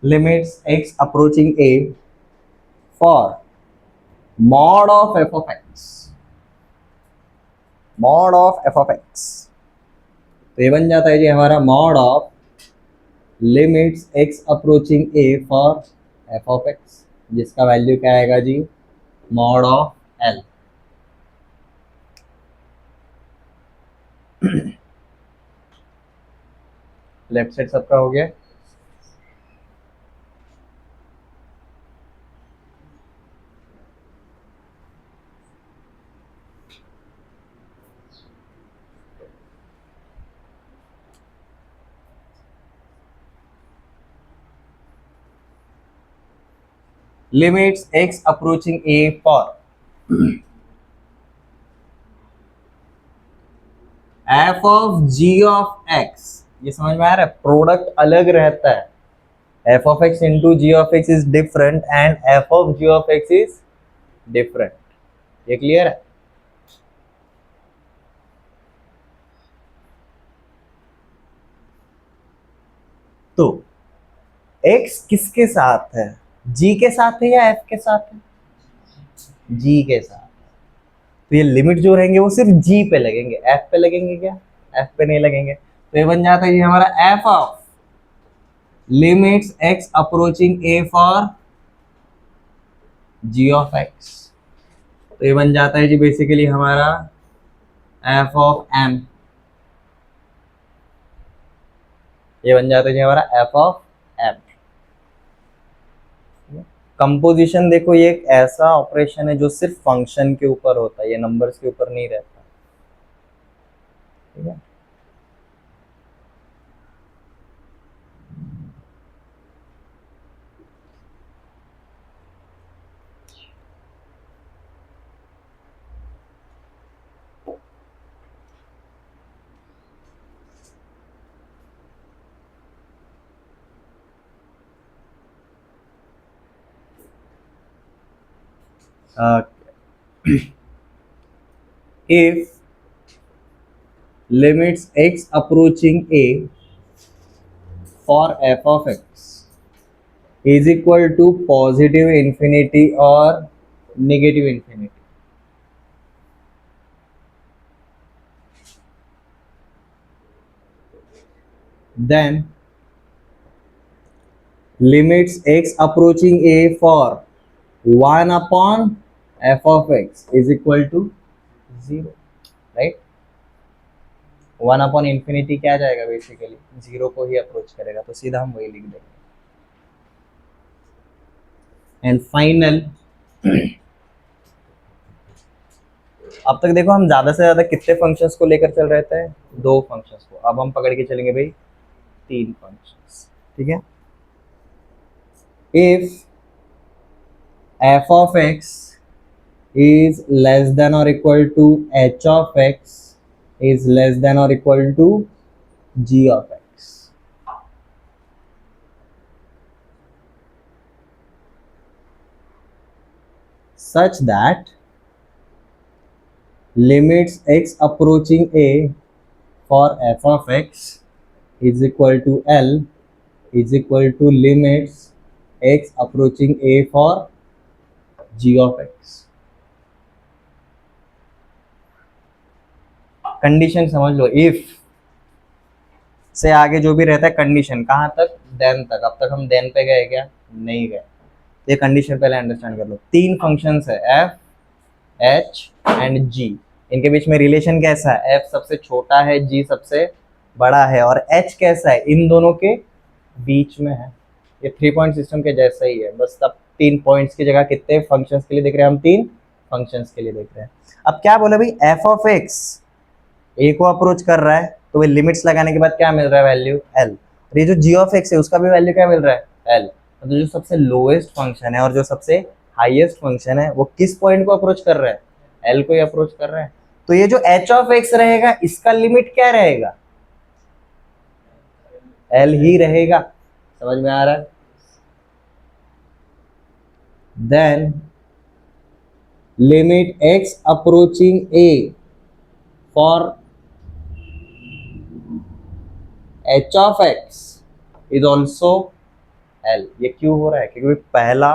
Limits x approaching A for mod of f of x, mod of f of x. तो ये बन जाता है जी हमारा mod of limits x approaching A for F of x, जिसका वैल्यू क्या आएगा जी, mod of l. Left side सबका हो गया। Limits x approaching A for F of ji of x. ये समझ में आ रहा है, प्रोडक्ट अलग रहता है, F of X into G of x is different and F of ji of x is different. ये क्लियर है। तो x किसके साथ है, g के साथ है या f के साथ है, g के साथ। तो ये लिमिट जो रहेंगे वो सिर्फ g पे लगेंगे, f पे लगेंगे क्या, f पे नहीं लगेंगे। तो ये बन जाता है ये हमारा f of limits x approaching a for g of x। तो ये बन जाता है जी बेसिकली हमारा f ऑफ m। ये बन जाता है जी हमारा f ऑफ m। कंपोजिशन देखो, ये एक ऐसा ऑपरेशन है जो सिर्फ फंक्शन के ऊपर होता है, ये नंबर्स के ऊपर नहीं रहता। ठीक है, if limits x approaching a for f of x is equal to positive infinity or negative infinity, then limits x approaching a for 1 upon f of x is equal to 0, right। 1 upon infinity क्या जाएगा, बेसिकली जीरो को ही अप्रोच करेगा, तो सीधा हम वही लिख देंगे। एंड फाइनल अब तक देखो हम ज्यादा से ज्यादा कितने फंक्शंस को लेकर चल रहे थे, दो फंक्शंस को, अब हम पकड़ के चलेंगे भाई तीन फंक्शंस, ठीक है। If f of x is less than or equal to h of x is less than or equal to g of x, such that limits x approaching a for f of x is equal to L is equal to limits x approaching a for g of x। Condition समझ लो, इफ से आगे जो भी रहता है कंडीशन, कहाँ तक, देन तक। अब तक हम देन पे गए क्या, नहीं गए। ये कंडीशन पहले अंडरस्टैंड कर लो। तीन फंक्शंस है एफ, एच एंड जी, इनके बीच में रिलेशन कैसा है, एफ सबसे छोटा है, जी सबसे बड़ा है, और एच कैसा है, इन दोनों के बीच में है। ये 3 पॉइंट सिस्टम के जैसा ही है, बस तब 3 पॉइंट्स की जगह कितने फंक्शंस के लिए देख रहे हैं हम, 3 फंक्शंस के लिए देख रहे हैं। अब क्या बोले भाई, एफ ऑफ एक्स ए को अप्रोच कर रहा है, तो वही लिमिट्स लगाने के बाद क्या मिल रहा है, वैल्यू एल। और ये जो जी ऑफ एक्स है उसका भी वैल्यू क्या मिल रहा है, एल। तो जो सबसे लोएस्ट फंक्शन है और जो सबसे हाईएस्ट फंक्शन है वो किस पॉइंट को अप्रोच कर रहा है, एल को ही अप्रोच कर रहा है। तो ये जो एच ऑफ एक्स रहेगा इसका लिमिट क्या रहेगा, एल ही रहेगा। समझ में आ रहा है। Then limit x approaching A for H of x is also L. ये क्यों हो रहा है, क्योंकि पहला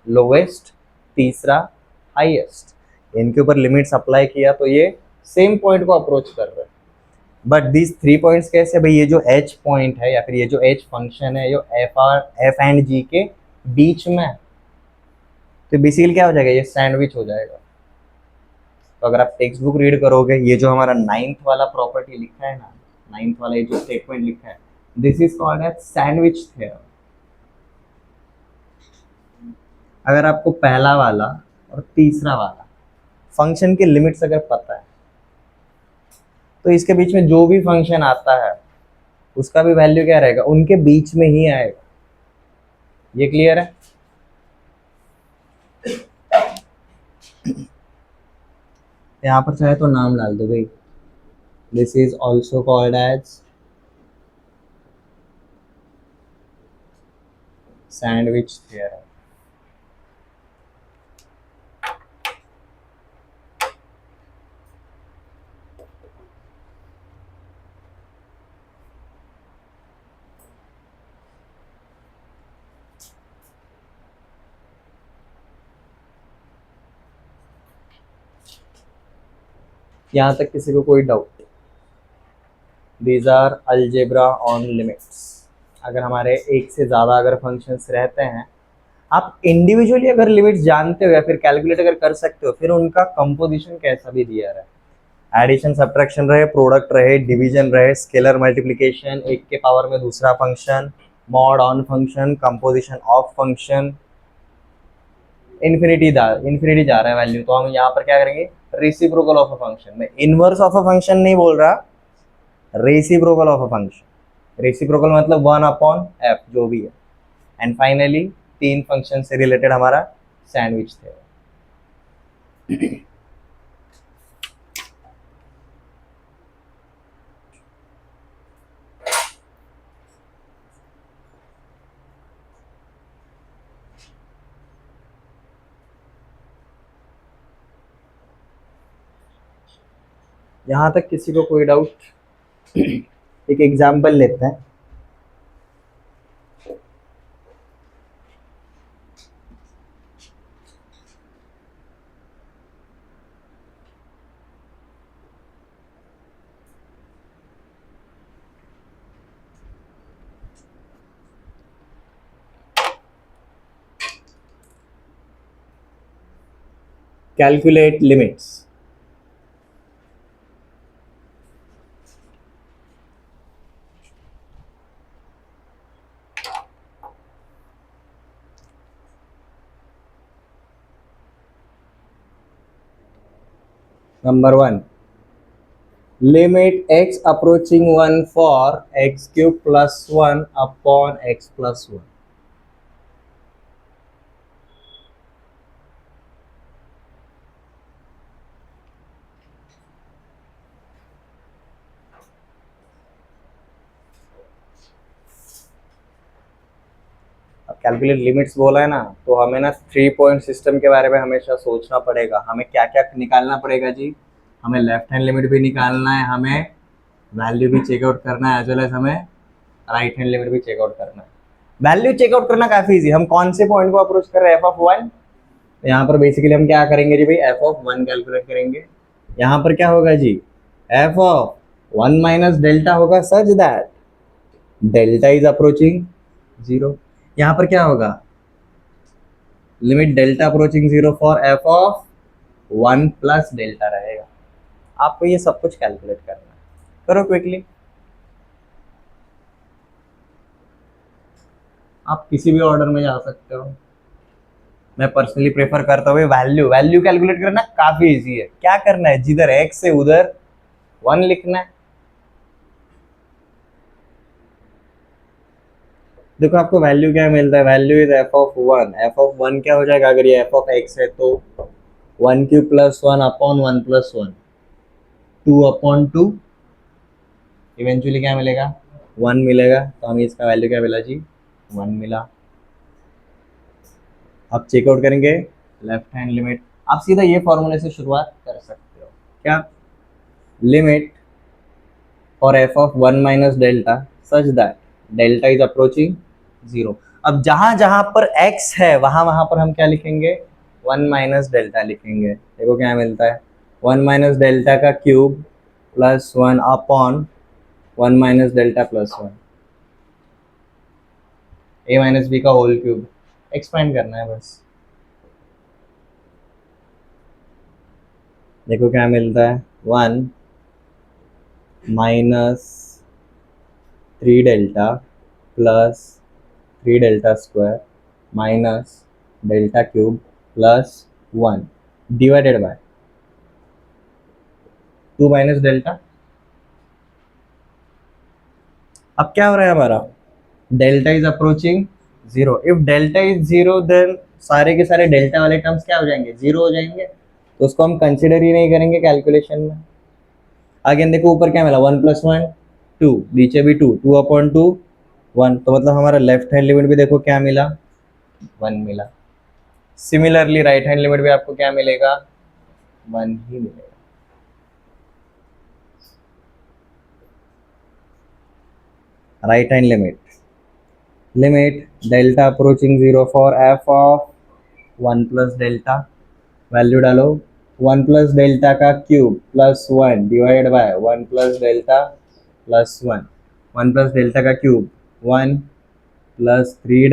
लोवेस्ट, तीसरा हाईएस्ट, इनके ऊपर लिमिट्स अप्लाई किया तो ये सेम पॉइंट को अप्रोच कर रहे हैं। बट दीज 3 पॉइंट्स कैसे भाई, ये जो एच पॉइंट है या फिर ये जो एच फंक्शन है, जो एफ एंड जी के बीच में है, तो बेसिकली क्या हो जाएगा, ये सैंडविच हो जाएगा। तो अगर आप टेक्स्ट बुक रीड करोगे, ये जो हमारा 9th वाला प्रॉपर्टी लिखा है ना, 9th वाला ये जो स्टेटमेंट लिखा है, this is called as sandwich theorem. अगर आपको पहला वाला और तीसरा वाला फंक्शन की लिमिट्स अगर पता है, तो इसके बीच में जो भी फंक्शन आता है उसका भी वैल्यू क्या रहेगा, उनके बीच में ही आएगा। ये क्लियर है। यहाँ पर चाहे तो नाम डाल दो भाई, this is also called as sandwich theorem. यहाँ तक किसी को कोई doubt? These are algebra on limits. अगर हमारे एक से ज़्यादा अगर फंक्शंस रहते हैं, आप इंडिविजुअली अगर लिमिट्स जानते हो या फिर कैलकुलेट अगर कर सकते हो, फिर उनका कंपोजिशन कैसा भी दिया रहा है, एडिशन सब्ट्रैक्शन रहे, प्रोडक्ट रहे, डिवीजन रहे, स्केलर मल्टीप्लिकेशन, एक के पावर में दूसरा function, mod on function, composition of function, infinity जा रहा है वैल्यू, तो हम यहाँ पर क्या करेंगे, रेसिप्रोकल ऑफ अ फंक्शन। मैं इनवर्स ऑफ अ फंक्शन नहीं बोल रहा, reciprocal of a function. Reciprocal मतलब 1/f जो भी है। एंड फाइनली 3 फंक्शन से रिलेटेड हमारा सैंडविच थे। यहाँ तक किसी को कोई डाउट? एक एग्जाम्पल लेते हैं। Calculate limits. Number one, limit x approaching 1 for x cube plus 1 upon x plus 1। अब कैलकुलेट लिमिट्स बोला है ना, तो हमें ना 3 पॉइंट सिस्टम के बारे में हमेशा सोचना पड़ेगा। हमें क्या क्या निकालना पड़ेगा जी? हमें लेफ्ट हैंड लिमिट भी निकालना है, हमें वैल्यू भी चेकआउट करना है, एज वेल एज हमें राइट हैंड लिमिट भी चेकआउट करना है। वैल्यू चेकआउट करना काफी इजी। हम कौन से पॉइंट को अप्रोच कर रहे हैं? F of one. यहाँ पर बेसिकली हम क्या करेंगे जी भाई? एफ ऑफ वन कैलकुलेट करेंगे। यहाँ पर क्या होगा जी? F of one minus delta होगा, such that delta is approaching zero. यहाँ पर क्या होगा? Limit delta approaching zero for F of one plus delta रहेगा। आपको ये सब कुछ कैलकुलेट करना है, करो क्विकली। आप किसी भी ऑर्डर में जा सकते हो। मैं पर्सनली प्रेफर करता हूँ वैल्यू वैल्यू कैलकुलेट करना काफी इजी है। क्या करना है? जिधर एक्स है उधर वन लिखना है। देखो आपको वैल्यू क्या मिलता है? Value is F of one. F of one क्या हो जाएगा? अगर ये एफ ऑफ एक्स है तो one cube plus one upon one plus one, to upon to, eventually क्या मिलेगा? वन मिलेगा। तो हमें इसका वैल्यू क्या मिला जी? वन मिला। अब चेकआउट करेंगे लेफ्ट हैंड लिमिट। आप सीधा ये फॉर्मूले से शुरुआत कर सकते हो। क्या? Limit for F of one minus delta such that delta is approaching zero. अब जहां जहां पर x है वहां वहां पर हम क्या लिखेंगे? वन माइनस डेल्टा लिखेंगे। देखो क्या मिलता है? वन माइनस डेल्टा का cube plus one upon one minus delta plus one, a minus b का होल क्यूब। एक्सपेंड करना है बस। देखो क्या मिलता है? One minus three delta plus three delta square minus delta cube plus one divided by two minus delta. अब क्या हो रहा है हमारा? Delta is approaching zero. If delta is zero then सारे के सारे डेल्टा वाले टर्म्स क्या हो जाएंगे? जीरो हो जाएंगे। तो उसको हम कंसिडर ही नहीं करेंगे कैलकुलेशन में। अगेन देखो ऊपर क्या मिला? वन प्लस वन टू, नीचे भी two, two upon two one. तो मतलब हमारा लेफ्ट हैंड लिमिट भी देखो क्या मिला? वन मिला। सिमिलरली राइट हैंड लिमिट भी आपको क्या मिलेगा? वन ही मिलेगा। Right hand limit, limit delta approaching zero for F of one plus delta. Value डालो, वन प्लस डेल्टा का cube plus one divide by one plus delta plus one. One plus delta का cube one plus three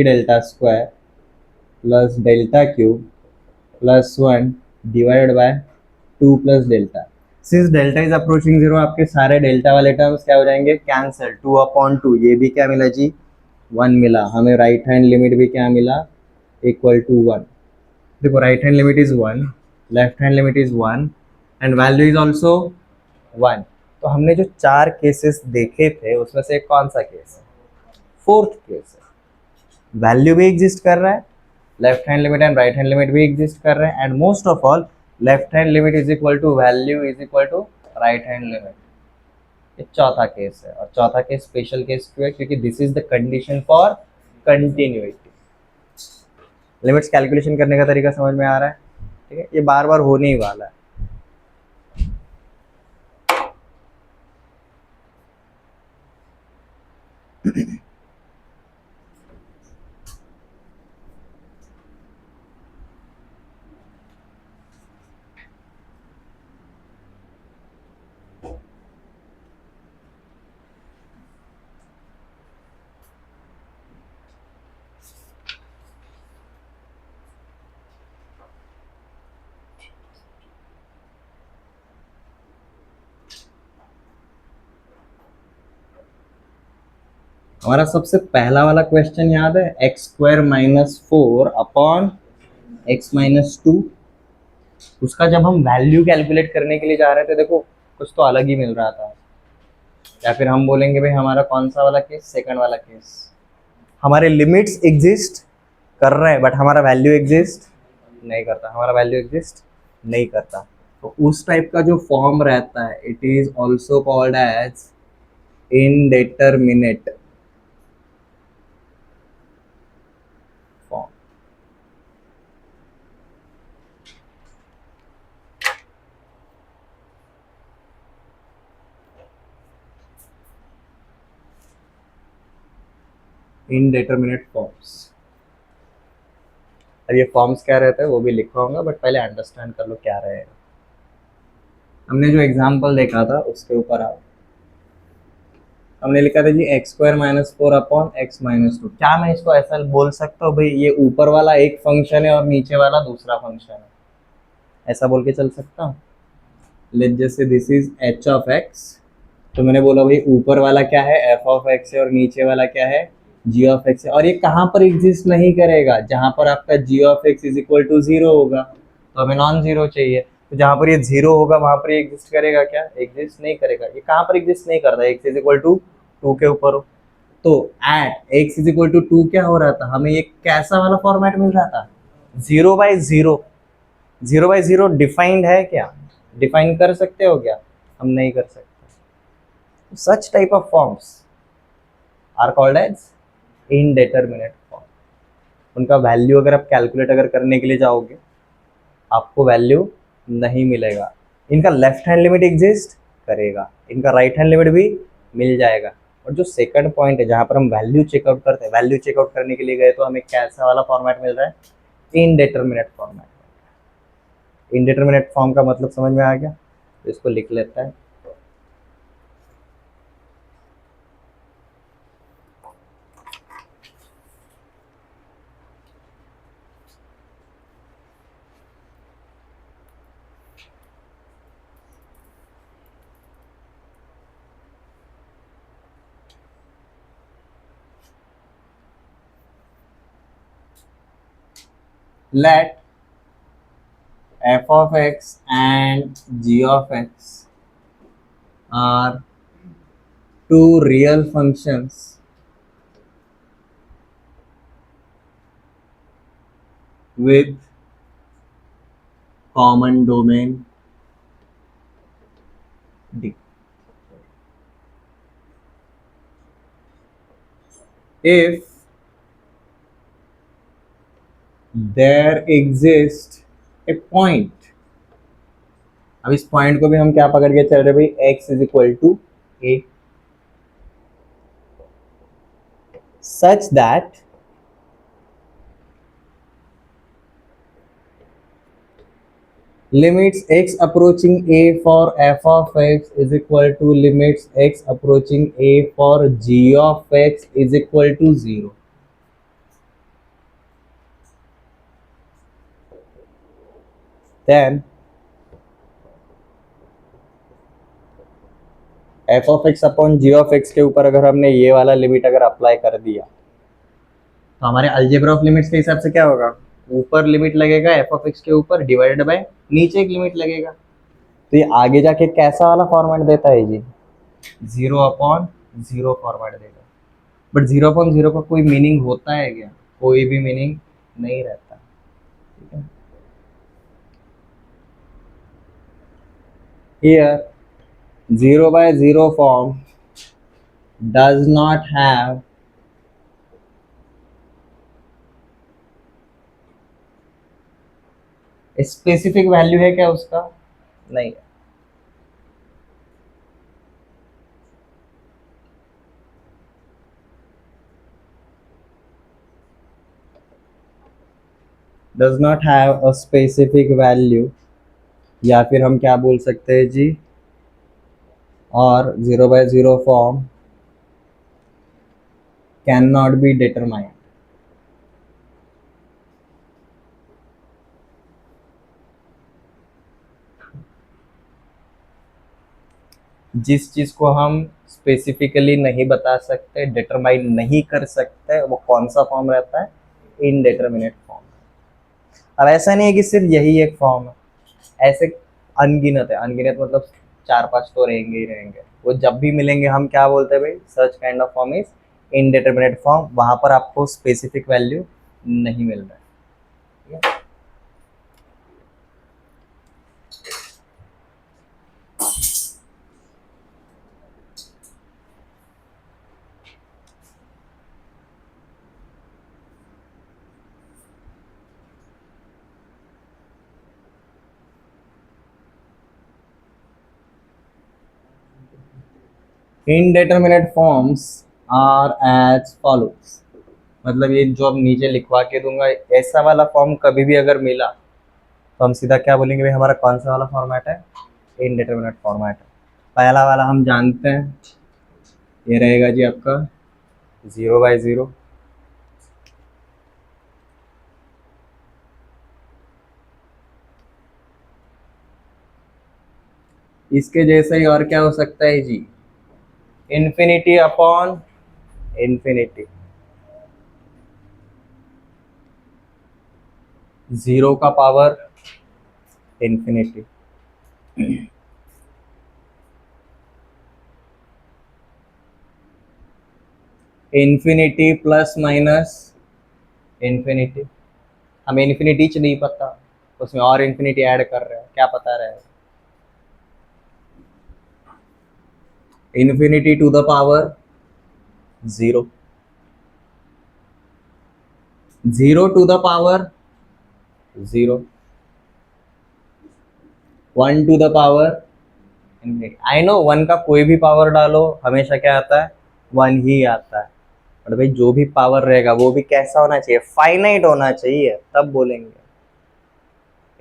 delta square plus delta cube plus one divided by two plus delta. Since delta is approaching zero आपके सारे डेल्टा वाले टर्म्स क्या हो जाएंगे? कैंसिल। टू अपॉन टू, ये भी क्या मिला जी? वन मिला। हमें राइट हैंड लिमिट भी क्या मिला? Equal to one. देखो right hand limit is one, left hand limit is one and value is also one. तो हमने जो चार केसेस देखे थे उसमें से कौन सा केस है? फोर्थ केस है। वैल्यू भी एग्जिस्ट कर रहा है, left hand limit and right hand limit भी एग्जिस्ट कर रहे हैं, and most of all left hand limit is equal to value is equal to right hand limit. ये चौथा केस है। और चौथा केस स्पेशल केस क्यों है? क्योंकि this is the condition for continuity. Limits calculation करने का तरीका समझ में आ रहा है? ठीक है, ये बार बार होने ही वाला है। हमारा सबसे पहला वाला क्वेश्चन याद है? X square minus four upon x minus two. उसका जब हम वैल्यू कैलकुलेट करने के लिए जा रहे थे, देखो कुछ तो अलग ही मिल रहा था। या फिर हम बोलेंगे भाई हमारा कौन सा वाला केस, सेकंड वाला केस, हमारे लिमिट्स एग्जिस्ट कर रहे हैं बट हमारा वैल्यू एग्जिस्ट नहीं करता, हमारा वैल्यू एग्जिस्ट नहीं करता। तो उस टाइप का जो फॉर्म रहता है, it is also called as indeterminate form. Indeterminate forms. अब ये फॉर्म्स क्या रहता है वो भी लिखा होगा, बट पहले अंडरस्टैंड कर लो क्या रहेगा। हमने जो एग्जाम्पल देखा था उसके ऊपर आओ। हमने लिखा था जी x square minus 4 upon x minus 2। क्या मैं इसको ऐसा बोल सकता हूँ भाई ये ऊपर वाला एक फंक्शन है और नीचे वाला दूसरा फंक्शन है, ऐसा बोल के चल सकता हूँ? लेट जैसे this is H of x, तो मैंने बोला भाई ऊपर वाला क्या है, एफ ऑफ एक्स है, और नीचे वाला क्या है, जी ऑफ एक्स है। और ये कहाँ पर एग्जिस्ट नहीं करेगा? जहाँ पर आपका g of x is equal to zero होगा, तो हमें नॉन जीरो चाहिए। तो जहाँ पर ये जीरो होगा वहाँ पर ये एग्जिस्ट करेगा क्या? एग्जिस्ट नहीं करेगा। ये कहाँ पर एग्जिस्ट नहीं करता? X is equal to two के ऊपर हो, तो at x is equal to two क्या हो रहा था, हमें ये कैसा वाला फॉर्मेट मिल रहा था, zero by zero. Zero by zero defined है क्या? डिफाइन कर सकते हो क्या? हम नहीं कर सकते। Such type of forms are called as indeterminate form. उनका वैल्यू अगर आप कैलकुलेट अगर करने के लिए जाओगे आपको वैल्यू नहीं मिलेगा। इनका लेफ्ट हैंड लिमिट एग्जिस्ट करेगा, इनका राइट हैंड लिमिट भी मिल जाएगा। और जो सेकंड पॉइंट है जहाँ पर हम वैल्यू चेकआउट करते हैं, वैल्यू चेकआउट करने के लिए गए तो हमें कैसा वाला फॉर्मेट मिल रहा है? इनडेटरमिनेट फॉर्मेट। इनडेटरमिनेट फॉर्म का मतलब समझ में आ गया? तो इसको लिख लेता है। Let f of x and g of x are two real functions with common domain D. If there exists a point, अब इस पॉइंट को भी हम क्या पकड़ के चल रहे भाई, x is equal to a, such that limits x approaching a for f of x is equal to limits x approaching a for g of x is equal to 0. Then f of x upon g of x के ऊपर अगर हमने ये वाला लिमिट अगर अप्लाई कर दिया तो हमारे अलजेब्रा ऑफ लिमिट्स के हिसाब से क्या होगा, ऊपर लिमिट लगेगा f of x के ऊपर डिवाइडेड बाय नीचे एक लिमिट लगेगा। तो ये आगे जाके कैसा वाला फॉर्मेट देता है जी, जीरो अपॉन जीरो फॉर्मेट देगा। बट जीरो अपॉन जीरो का कोई मीनिंग होता है क्या? कोई भी मीनिंग नहीं रहता। ठीक है, here 0 by 0 form does not have specific value है क्या उसका? नहीं है। Does not have a specific value, या फिर हम क्या बोल सकते हैं जी, और 0 by 0 form can not be determined. जिस चीज को हम स्पेसिफिकली नहीं बता सकते, डिटरमाइन नहीं कर सकते, वो कौन सा फॉर्म रहता है? इनडेटरमिनेट फॉर्म। अब ऐसा नहीं है कि सिर्फ यही एक फॉर्म है, ऐसे अनगिनत है, अनगिनत मतलब 4-5 तो रहेंगे ही रहेंगे। वो जब भी मिलेंगे हम क्या बोलते हैं भाई, such kind of form is indeterminate form, वहां पर आपको स्पेसिफिक वैल्यू नहीं मिल रहा है, ठीक है। इनडेटरमिनेट फॉर्म्स आर एज फॉलोज, मतलब ये जो अब नीचे लिखवा के दूंगा, ऐसा वाला फॉर्म कभी भी अगर मिला तो हम सीधा क्या बोलेंगे भाई, हमारा कौन सा वाला फॉर्मेट है, इनडेटरमिनेट फॉर्मेट है। पहला वाला हम जानते हैं, ये रहेगा जी आपका 0/0, इसके जैसा ही और क्या हो सकता है जी, इन्फिनिटी अपॉन इन्फिनिटी, 0 का power infinity, infinity plus minus infinity. हमें इन्फिनिटी च नहीं पता, उसमें और इन्फिनिटी ऐड कर रहे हैं, क्या पता रहेगा। Infinity to the power 0, 0 to the power 0, 1 to the power infinity. I know 1 का कोई भी पावर डालो हमेशा क्या आता है, 1 ही आता है, बट भाई जो भी पावर रहेगा वो भी कैसा होना चाहिए, फाइनाइट होना चाहिए, तब बोलेंगे।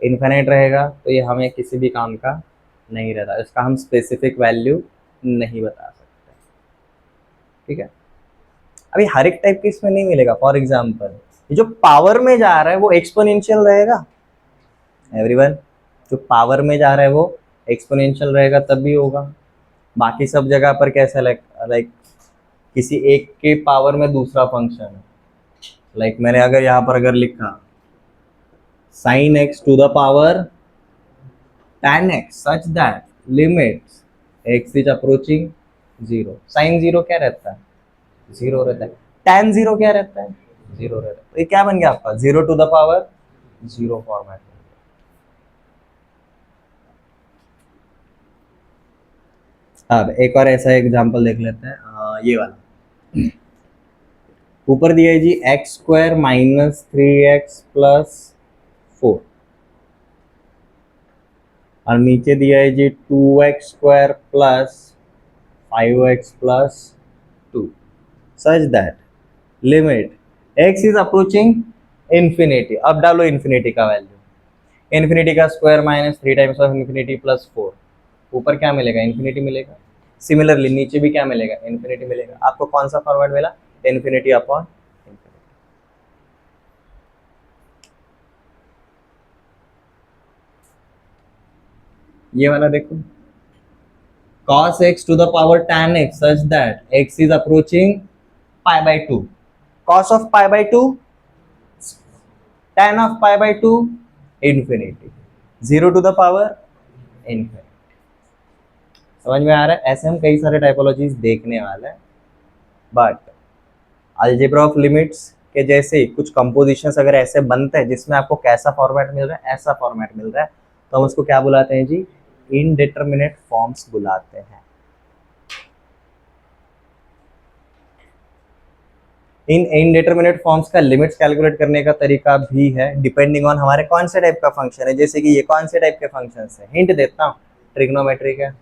इनफाइनाइट रहेगा तो ये हमें किसी भी काम का नहीं रहता, इसका हम स्पेसिफिक वैल्यू नहीं बता सकते, ठीक है। अभी हर एक टाइप के इसमें नहीं मिलेगा, फॉर एग्जाम्पल ये जो पावर में जा रहा है वो एक्सपोनेंशियल रहेगा, एवरीवन, जो पावर में जा रहा है वो एक्सपोनेंशियल रहेगा तब भी होगा। बाकी सब जगह पर कैसा लाइक किसी एक के पावर में दूसरा फंक्शन है, लाइक मैंने अगर यहाँ पर अगर लिखा sin x to the power tan x such that limits x is approaching 0, sin 0 क्या रहता है, 0 रहता है, tan 0 क्या रहता है, 0 रहता है, तो ये क्या बन गया आपका 0 to the power 0 फॉर्मेट। अब एक और ऐसा एग्जांपल देख लेते हैं, ये वाला ऊपर दिया है जी x² माइनस 3x प्लस 4, और नीचे दिया है जी 2x² plus 5x plus 2 such that limit x is approaching infinity. अब डालो इन्फिनिटी का वैल्यू, इन्फिनिटी का square minus 3 times of infinity plus 4, ऊपर क्या मिलेगा, इन्फिनिटी मिलेगा। सिमिलरली नीचे भी क्या मिलेगा, इन्फिनिटी मिलेगा। आपको कौन सा फॉर्मेट मिला, इन्फिनिटी अपॉन इन्फिनिटी। ये वाला देखो, cos x to the power tan x such that x is approaching pi/2, cos of pi/2 tan of pi/2 infinity, 0 to the power infinity। समझ में आ रहा है, ऐसे हम कई सारे टाइपोलॉजीज देखने वाले हैं, बट अलजेब्रा ऑफ लिमिट्स के जैसे ही कुछ कंपोजिशंस अगर ऐसे बनते हैं जिसमें आपको कैसा फॉर्मेट मिल रहा है, ऐसा फॉर्मेट मिल रहा है, तो हम उसको क्या बुलाते हैं जी, इनडिटरमिनेट फॉर्म्स बुलाते हैं। इन इनडिटरमिनेट फॉर्म्स का लिमिट्स कैलकुलेट करने का तरीका भी है, डिपेंडिंग ऑन हमारे कौन से टाइप का फंक्शन है। जैसे कि ये कौन से टाइप के फंक्शंस है, हिंट देता हूँ, ट्रिग्नोमेट्रिक है,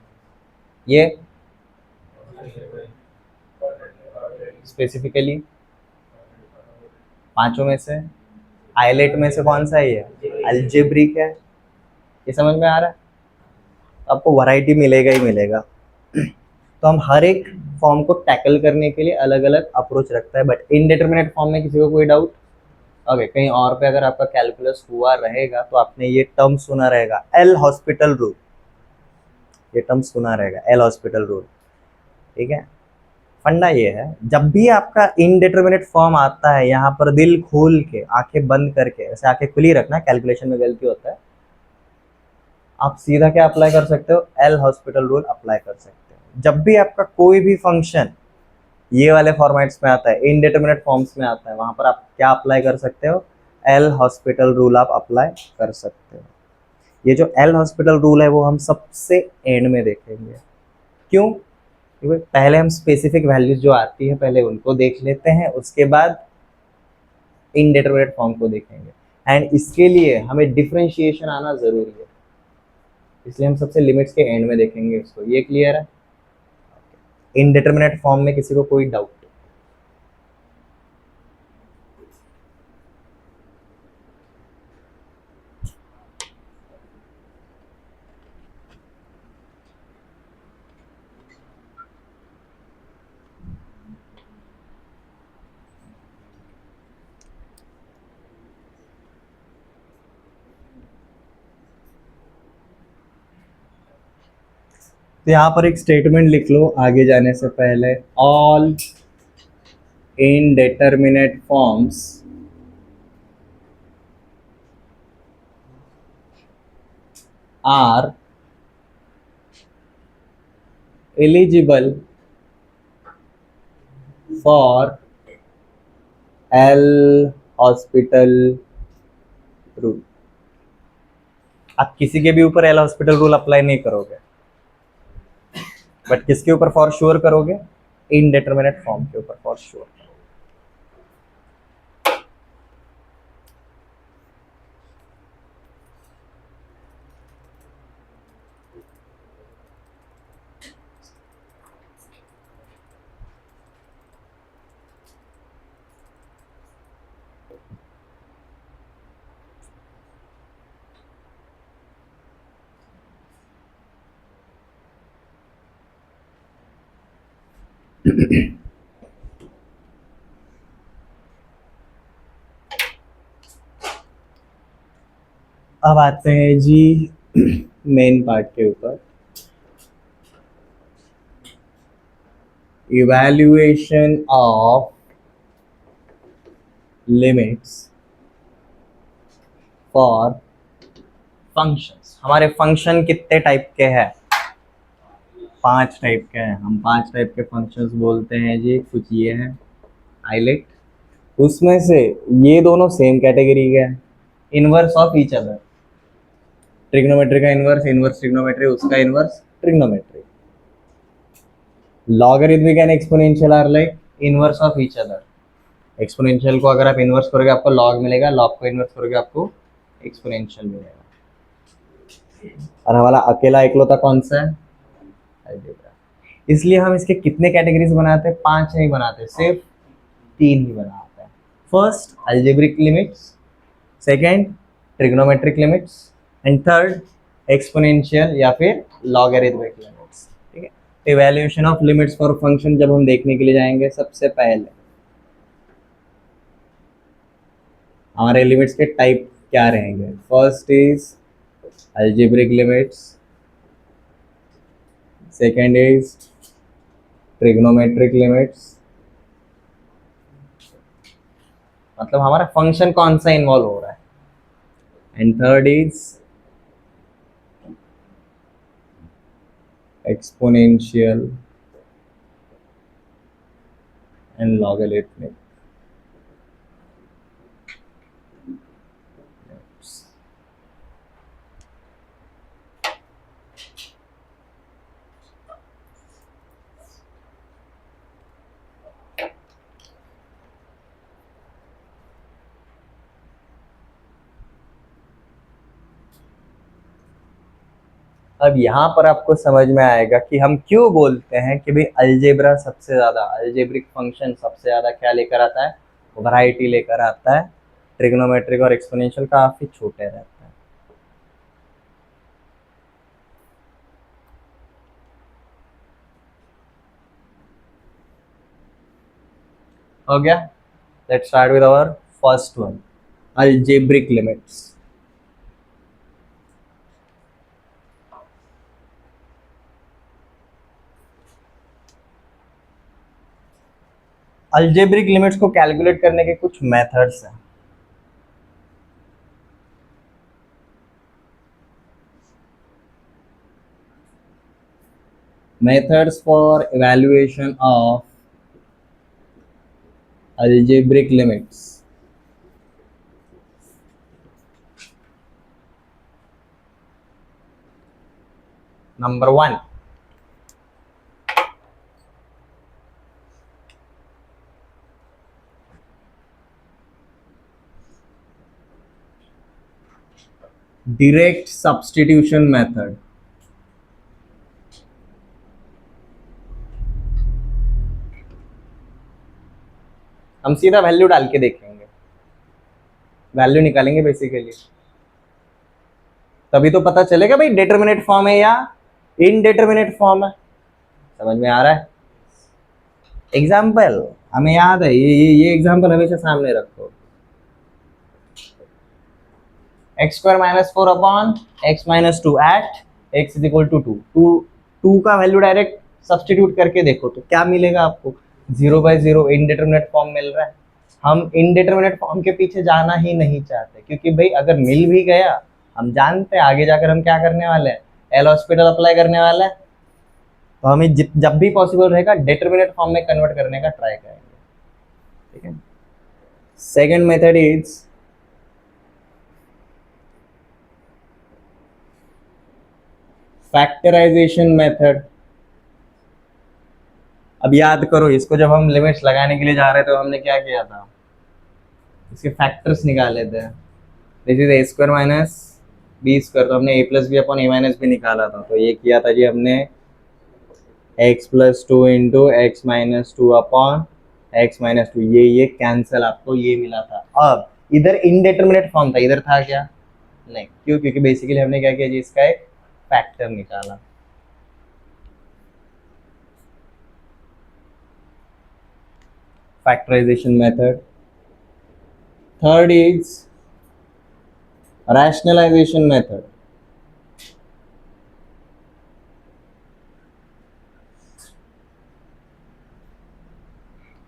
ये स्पेसिफिकली पांचों में से, आइलेट में से कौन सा है, ये अलजेब्रिक है। ये समझ में आ रहा है, आपको वैरायटी मिलेगा ही मिलेगा। तो हम हर एक फॉर्म को टैकल करने के लिए अलग अलग अप्रोच रखता है, बट इनडिटरमिनेट फॉर्म में किसी को कोई डाउट, ओके, कहीं और पे अगर आपका कैलकुलस हुआ रहेगा तो आपने ये टर्म सुना रहेगा, एल हॉस्पिटल रूल, ये टर्म सुना रहेगा, एल हॉस्पिटल रूल, ठीक है। फंडा ये है, जब भी आपका इनडिटरमिनेट फॉर्म आता है, यहाँ पर दिल खोल के आंखें बंद करके, ऐसे आंखें खुली रखना, कैलकुलेशन में गलती होता है, आप सीधा क्या अप्लाई कर सकते हो, एल हॉस्पिटल रूल अप्लाई कर सकते हो। जब भी आपका कोई भी फंक्शन ये वाले फॉर्मेट्स में आता है, इनडिटरमिनेट फॉर्म्स में आता है, वहां पर आप क्या अप्लाई कर सकते हो, एल हॉस्पिटल रूल आप अप्लाई कर सकते हो। ये जो एल हॉस्पिटल रूल है वो हम सबसे एंड में देखेंगे। क्यों? क्योंकि पहले हम स्पेसिफिक वैल्यूज जो आती है पहले उनको देख लेते हैं, उसके बाद इनडिटरमिनेट फॉर्म को देखेंगे। एंड इसके लिए हमें डिफरेंशिएशन आना जरूरी है, इसलिए हम सबसे लिमिट्स के एंड में देखेंगे इसको। ये क्लियर है? इनडिटरमिनेट फॉर्म में किसी को कोई डाउट? तो यहाँ पर एक स्टेटमेंट लिख लो आगे जाने से पहले, all indeterminate forms are eligible for L'Hospital rule. आप किसी के भी ऊपर एल हॉस्पिटल रूल अप्लाई नहीं करोगे, बट किसके ऊपर फॉर श्योर करोगे, इनडिटरमिनेट फॉर्म के ऊपर फॉर श्योर। अब आते हैं जी मेन पार्ट के ऊपर, evaluation of limits for functions. हमारे फंक्शन कितने टाइप के हैं? 5 टाइप के हैं। हम 5 टाइप के फंक्शंस बोलते हैं जी। कुछ ये है हाईलाइट, उसमें से ये दोनों सेम कैटेगरी के हैं, inverse of each other. Trigonometry का इनवर्स, इनवर्स ट्रिग्नोमेट्री, उसका inverse trigonometry. Logarithmic and exponential are like inverse of each other. Exponential को अगर आप इनवर्स करोगे आपको लॉग मिलेगा, लॉग को इनवर्स करोगे आपको एक्सपोनेंशियल मिलेगा। और हमारा अकेला इकलौता कौन सा है? अलजेब्रा। इसलिए हम इसके कितने कैटेगरीज बनाते हैं? 5 नहीं बनाते, सिर्फ 3 ही बनाते हैं। First algebraic limits, second trigonometric limits, and third exponential या फिर लॉगरिथमिक लिमिट्स। ठीक है। Evaluation of limits for function जब हम देखने के लिए जाएंगे, सबसे पहले हमारे लिमिट्स के टाइप क्या रहेंगे? First is algebraic limits, second is trigonometric limits, मतलब हमारा फंक्शन कौन सा इन्वॉल्व हो रहा है, and third is exponential and logarithmic. अब यहाँ पर आपको समझ में आएगा कि हम क्यों बोलते हैं कि भाई अलजेब्रा सबसे ज़्यादा, अलजेब्रिक फंक्शन सबसे ज़्यादा क्या लेकर आता है, वैरायटी लेकर आता है। ट्रिग्नोमेट्रिक और एक्सपोनेंशियल काफ़ी छोटे रहते हैं। हो गया? Let's start with our first one, algebraic limits. Algebraic limits को कैलकुलेट करने के कुछ मेथड्स हैं। methods for evaluation of algebraic limits. Number 1, direct substitution method. हम सीधा वैल्यू डाल के देखेंगे, वैल्यू निकालेंगे बेसिकली, तभी तो पता चलेगा भाई डिटरमिनेट फॉर्म है या इनडिटरमिनेट फॉर्म है। समझ में आ रहा है? एग्जाम्पल हमें याद है, ये एग्जाम्पल हमेशा सामने रखो। X square minus 4 upon x minus 2 at x is equal to 2 का वैल्यू डायरेक्ट सब्सटीट्यूट करके देखो तो क्या मिलेगा आपको, 0/0 इनडिटरमिनेट फॉर्म मिल रहा है। हम इनडिटरमिनेट फॉर्म के पीछे जाना ही नहीं चाहते, क्योंकि भाई अगर मिल भी गया, हम जानते हैं आगे जाकर हम क्या करने वाले हैं, एल हॉस्पिटल अप्लाई करने वाले हैं, तो हमें जब भी पॉसिबल रहेगा डिटरमिनेट फॉर्म में कन्वर्ट करने का ट्राई करेंगे। ठीक है। Second method is factorization method. अब याद करो, इसको जब हम लिमिट्स लगाने के लिए जा रहे थे तो हमने क्या किया था, इसके फैक्टर्स निकाले थे। This is a square minus B square, तो हमने a plus b upon a minus b निकाला था। तो ये किया था जी हमने x plus 2 into x minus 2 upon x minus 2, ये कैंसिल, आपको ये मिला था। अब इधर इनडिटरमिनेट फॉर्म था, इधर था क्या, नहीं, क्यों, क्योंकि बेसिकली हमने क्या किया जी, इसका एक फैक्टर निकाला। factorization method. Third is rationalization method.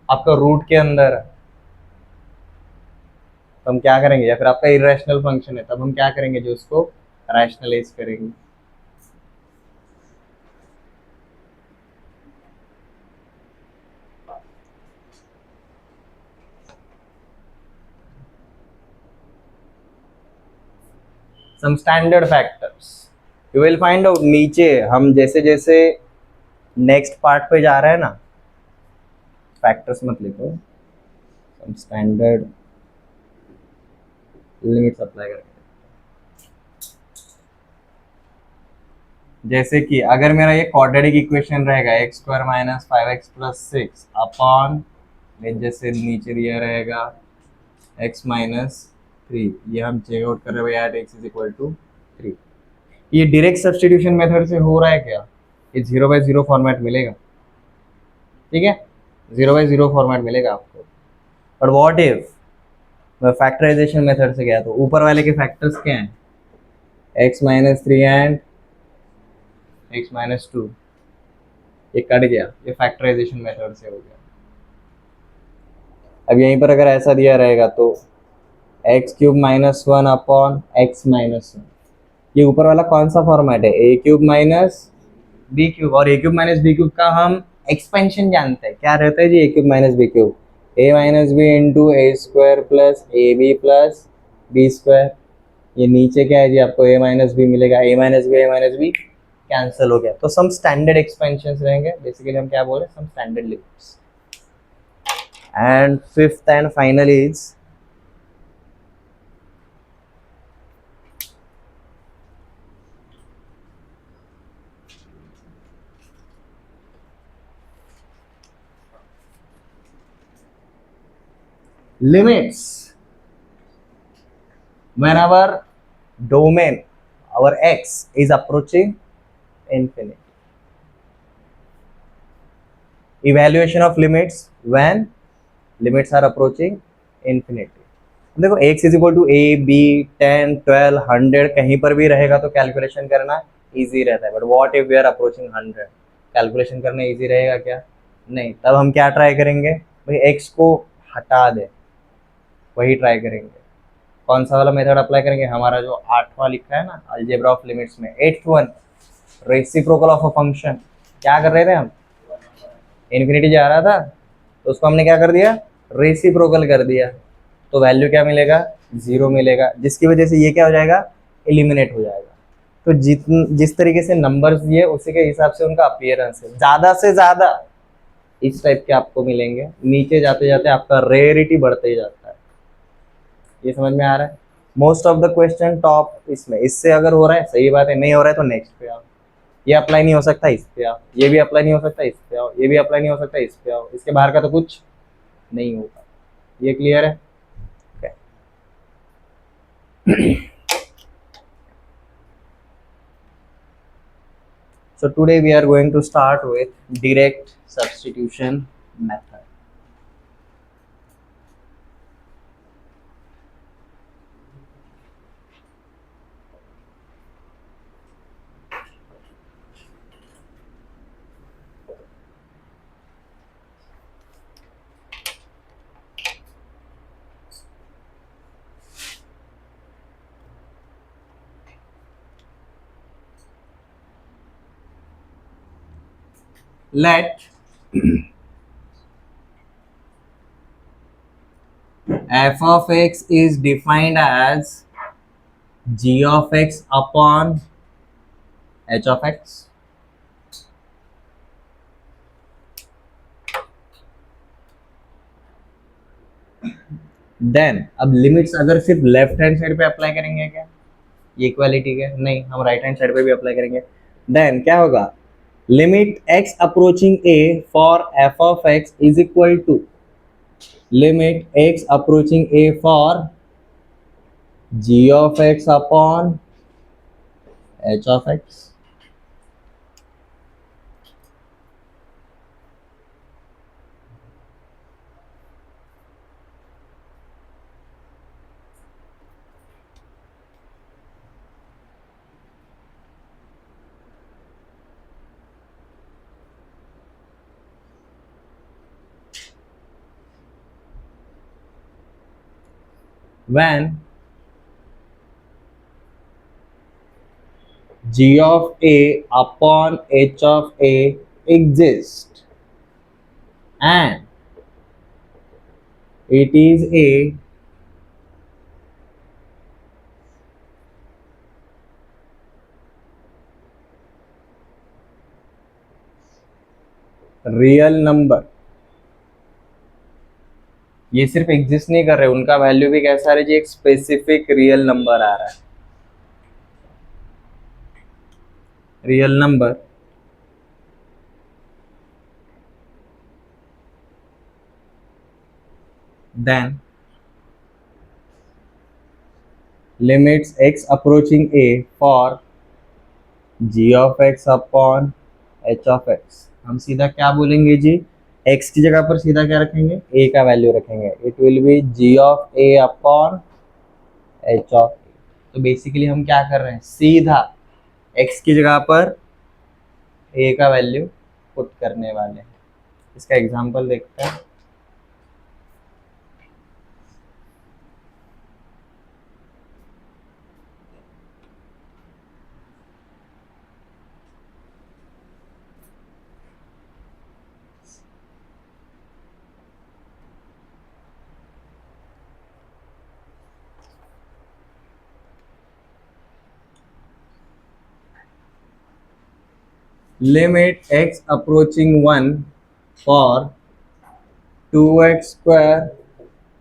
आपका रूट के अंदर है, तो हम क्या करेंगे, या फिर आपका इरेशनल फंक्शन है, तब हम क्या करेंगे, जो उसको रैशनलाइज करेंगे। Some standard factors you will find out। नीचे हम जैसे जैसे नेक्स्ट पार्ट पे जा रहे हैं ना, फैक्टर्स मत लिखो, some standard लिमिट्स अप्लाई करेंगे। जैसे कि अगर मेरा ये क्वाड्रेटिक इक्वेशन रहेगा x square minus 5x plus 6 upon, जैसे नीचे दिया रहेगा x माइनस 3, ये हम चेक आउट कर रहे हैं एक्स इज इक्वल टू 3। ये डायरेक्ट सब्स्टिट्यूशन मेथड से हो रहा है क्या, ये 0/0 फॉर्मेट मिलेगा। ठीक है, 0/0 फॉर्मेट मिलेगा आपको। बट व्हाट इफ मैं फैक्टराइजेशन मेथड से गया, तो ऊपर वाले के फैक्टर्स क्या हैं, x minus 3 and x minus 2, ये कट गया, ये फैक्टराइजेशन मेथड से हो गया। अब यहीं पर अगर ऐसा दिया रहेगा तो x cube minus 1 upon x minus 1, ये ऊपर वाला कौन सा फॉर्मेट है, a cube minus b cube, और a cube minus b cube का हम एक्सपेंशन जानते हैं, क्या रहता है जी, a cube minus b cube, a minus b into a square plus a b plus b square. ये नीचे क्या है जी, आपको ए माइनस बी मिलेगा, ए माइनस बी कैंसिल हो गया। तो सम स्टैंडर्ड एक्सपेंशन रहेंगे, बेसिकली हम क्या बोल रहे हैं, some standard limits. And fifth and final is limits whenever domain our x is approaching infinity। evaluation of limits when limits are approaching infinity। देखो x is equal to a b 10 12 100 कहीं पर भी रहेगा तो कैलकुलेशन करना इजी रहता है। But what if we are approaching 100, calculation करना इजी रहेगा क्या, नहीं। तब हम क्या ट्राई करेंगे, भाई x को हटा दे, वही ट्राई करेंगे। कौन सा वाला मेथड अप्लाई करेंगे, हमारा जो 8वां लिखा है ना अलजेब्रा ऑफ लिमिट्स में, 8th one, reciprocal of a function. क्या कर रहे थे हम, इन्फिनिटी जा रहा था तो उसको हमने क्या कर दिया, रेसिप्रोकल कर दिया, तो वैल्यू क्या मिलेगा, 0 मिलेगा, जिसकी वजह से ये क्या हो जाएगा, एलिमिनेट हो जाएगा। तो जिस तरीके से नंबर्स दिए उसी के हिसाब से उनका अपीयरेंस है, ज़्यादा से ज़्यादा इस टाइप के आपको मिलेंगे, नीचे जाते जाते आपका रेयरिटी बढ़ते ही जाता है। ये समझ में आ रहा है। Most of the question top इसमें, इससे अगर हो रहा है सही बात है, नहीं हो रहा है तो नेक्स्ट पे आओ, ये अप्लाई नहीं हो सकता इस पे आओ, ये भी अप्लाई नहीं हो सकता इस पे आओ, ये भी अप्लाई नहीं हो सकता इस पे आओ, इसके बाहर का तो कुछ नहीं होगा। ये क्लियर है? So today we are going to start with direct substitution method. Let f of x is defined as g of x upon h of x. Then अब लिमिट्स अगर सिर्फ लेफ्ट हैंड साइड पे अप्लाई करेंगे क्या, ये इक्वालिटी के नहीं, हम राइट हैंड साइड पे भी अप्लाई करेंगे। देन क्या होगा, limit x approaching a for f of x is equal to limit x approaching a for g of x upon h of x. When g of a upon h of a exists and it is a real number, ये सिर्फ एग्जिस्ट नहीं कर रहे, उनका वैल्यू भी कैसा है जी, एक स्पेसिफिक रियल नंबर आ रहा है, real number then limits x approaching a for g of x upon h of x। हम सीधा क्या बोलेंगे जी, x की जगह पर सीधा क्या रखेंगे, a का वैल्यू रखेंगे, it will be g of a upon h of a। तो बेसिकली हम क्या कर रहे हैं, सीधा x की जगह पर a का वैल्यू पुट करने वाले हैं। इसका एग्जांपल देखते हैं। Limit x approaching 1 for 2x square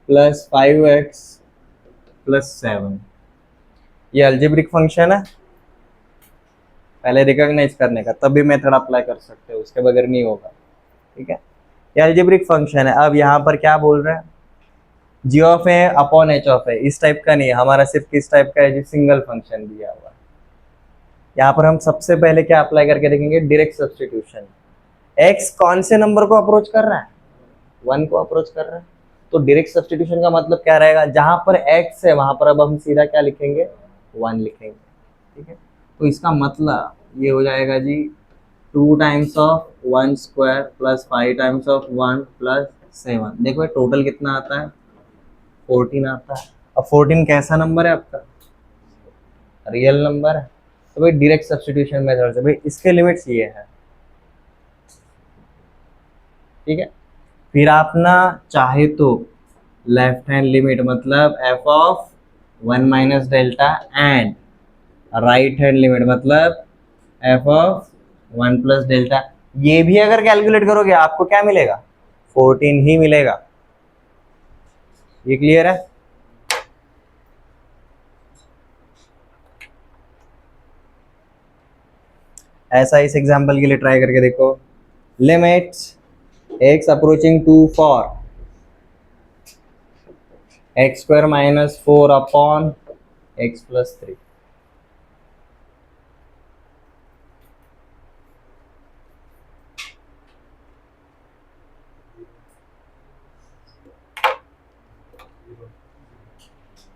plus 5x plus 7। ये अलजेब्रिक फंक्शन है, पहले रिकॉग्नाइज करने का, तब भी मेथड अप्लाई कर सकते हो, उसके बगैर नहीं होगा। ठीक है, ये अलजेब्रिक फंक्शन है। अब यहाँ पर क्या बोल रहे हैं, g of a upon h of a, इस टाइप का नहीं है हमारा, सिर्फ किस टाइप का है जी, सिंगल फंक्शन दिया हुआ है। यहाँ पर हम सबसे पहले क्या अप्लाई करके देखेंगे, डायरेक्ट सब्स्टिट्यूशन। एक्स कौन से नंबर को अप्रोच कर रहा है, 1 को अप्रोच कर रहा है, तो डायरेक्ट सब्स्टिट्यूशन का मतलब क्या रहेगा, जहां पर x है वहां पर अब हम सीधा क्या लिखेंगे, 1 लिखेंगे। ठीक है, तो इसका मतलब ये हो जाएगा जी 2 times of 1 square plus 5 times of 1 plus 7। देखो टोटल कितना आता है, 14 आता है। अब 14 कैसा नंबर है आपका, रियल नंबर है। तो भाई डायरेक्ट सब्स्टिट्यूशन मेथड से भाई इसके लिमिट्स ये है, ठीक है। फिर आप ना चाहे तो लेफ्ट हैंड लिमिट मतलब F of 1 - delta and right hand limit मतलब एफ ऑफ 1 + डेल्टा, ये भी अगर कैलकुलेट करोगे आपको क्या मिलेगा, 14 ही मिलेगा। ये क्लियर है? ऐसा इस एग्जांपल के लिए ट्राई करके देखो। Limits x approaching 2 for x² - 4 upon x + 3।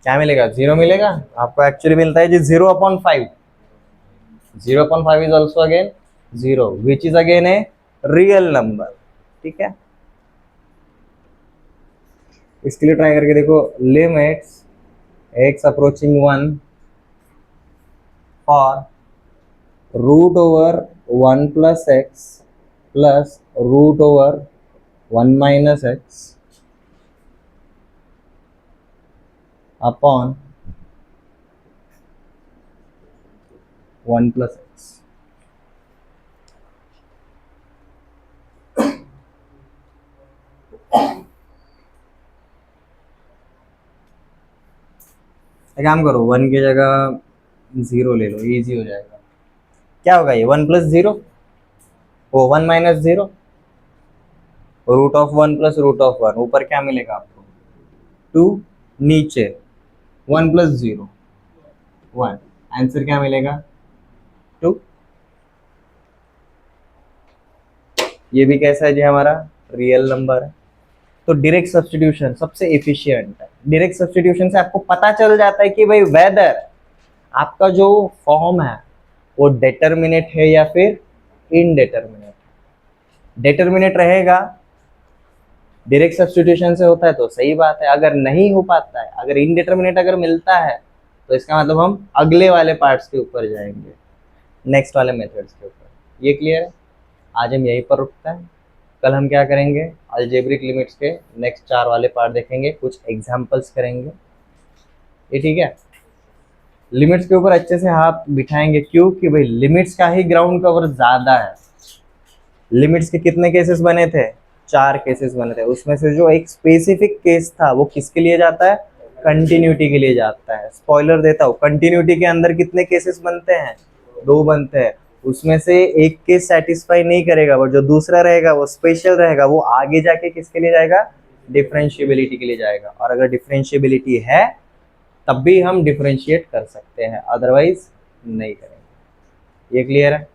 क्या मिलेगा, 0 मिलेगा। आपको एक्चुअली मिलता है जी 0/5। 0/5 is also again 0 which is again a real number. ठीक है, इसके लिए ट्राई करके देखो। Limits x approaching 1 for √1 + x plus √1 - x upon 1 + x। एक काम करो, 1 की जगह 0 ले लो, इजी हो जाएगा। क्या होगा ये 1 + 0, वो 1 - 0, √1 + √1, ऊपर क्या मिलेगा आपको 2, नीचे 1 + 0 1, आंसर क्या मिलेगा 2। ये भी कैसा है जी, हमारा रियल नंबर है। तो डायरेक्ट सब्स्टिट्यूशन सबसे एफिशिएंट है। डायरेक्ट सब्स्टिट्यूशन से आपको पता चल जाता है कि भाई वेदर आपका जो फॉर्म है वो डेटर्मिनेट है या फिर इनडेटर्मिनेट। डेटर्मिनेट रहेगा, डायरेक्ट सब्स्टिट्यूशन से होता है तो सही बात है। अगर नहीं हो पाता है, अगर इनडिटर्मिनेट अगर मिलता है, तो इसका मतलब हम अगले वाले पार्ट्स के ऊपर जाएंगे, नेक्स्ट वाले मेथड्स के ऊपर। ये क्लियर है? आज हम यहीं पर रुकते हैं। कल हम क्या करेंगे, अलजेब्रिक लिमिट्स के नेक्स्ट 4 वाले पार्ट देखेंगे, कुछ एग्जांपल्स करेंगे। ये ठीक है? लिमिट्स के ऊपर अच्छे से हाथ बिठाएंगे, क्यों कि भाई लिमिट्स का ही ग्राउंड कवर ज़्यादा है। लिमिट्स के कितने केसेस बने थे, 4 केसेस बने थे। उसमें से जो एक स्पेसिफिक केस था वो किसके लिए जाता है, कंटिन्यूटी के लिए जाता है। स्पॉइलर देता हूँ, कंटिन्यूटी के अंदर कितने केसेस बनते हैं, 2 बनते हैं। उसमें से एक केस सेटिस्फाई नहीं करेगा, और जो दूसरा रहेगा वो स्पेशल रहेगा, वो आगे जाके किसके लिए जाएगा, डिफरेंशिएबिलिटी के लिए जाएगा। और अगर डिफरेंशिएबिलिटी है तब भी हम डिफरेंशिएट कर सकते हैं, अदरवाइज नहीं करेंगे। ये क्लियर है?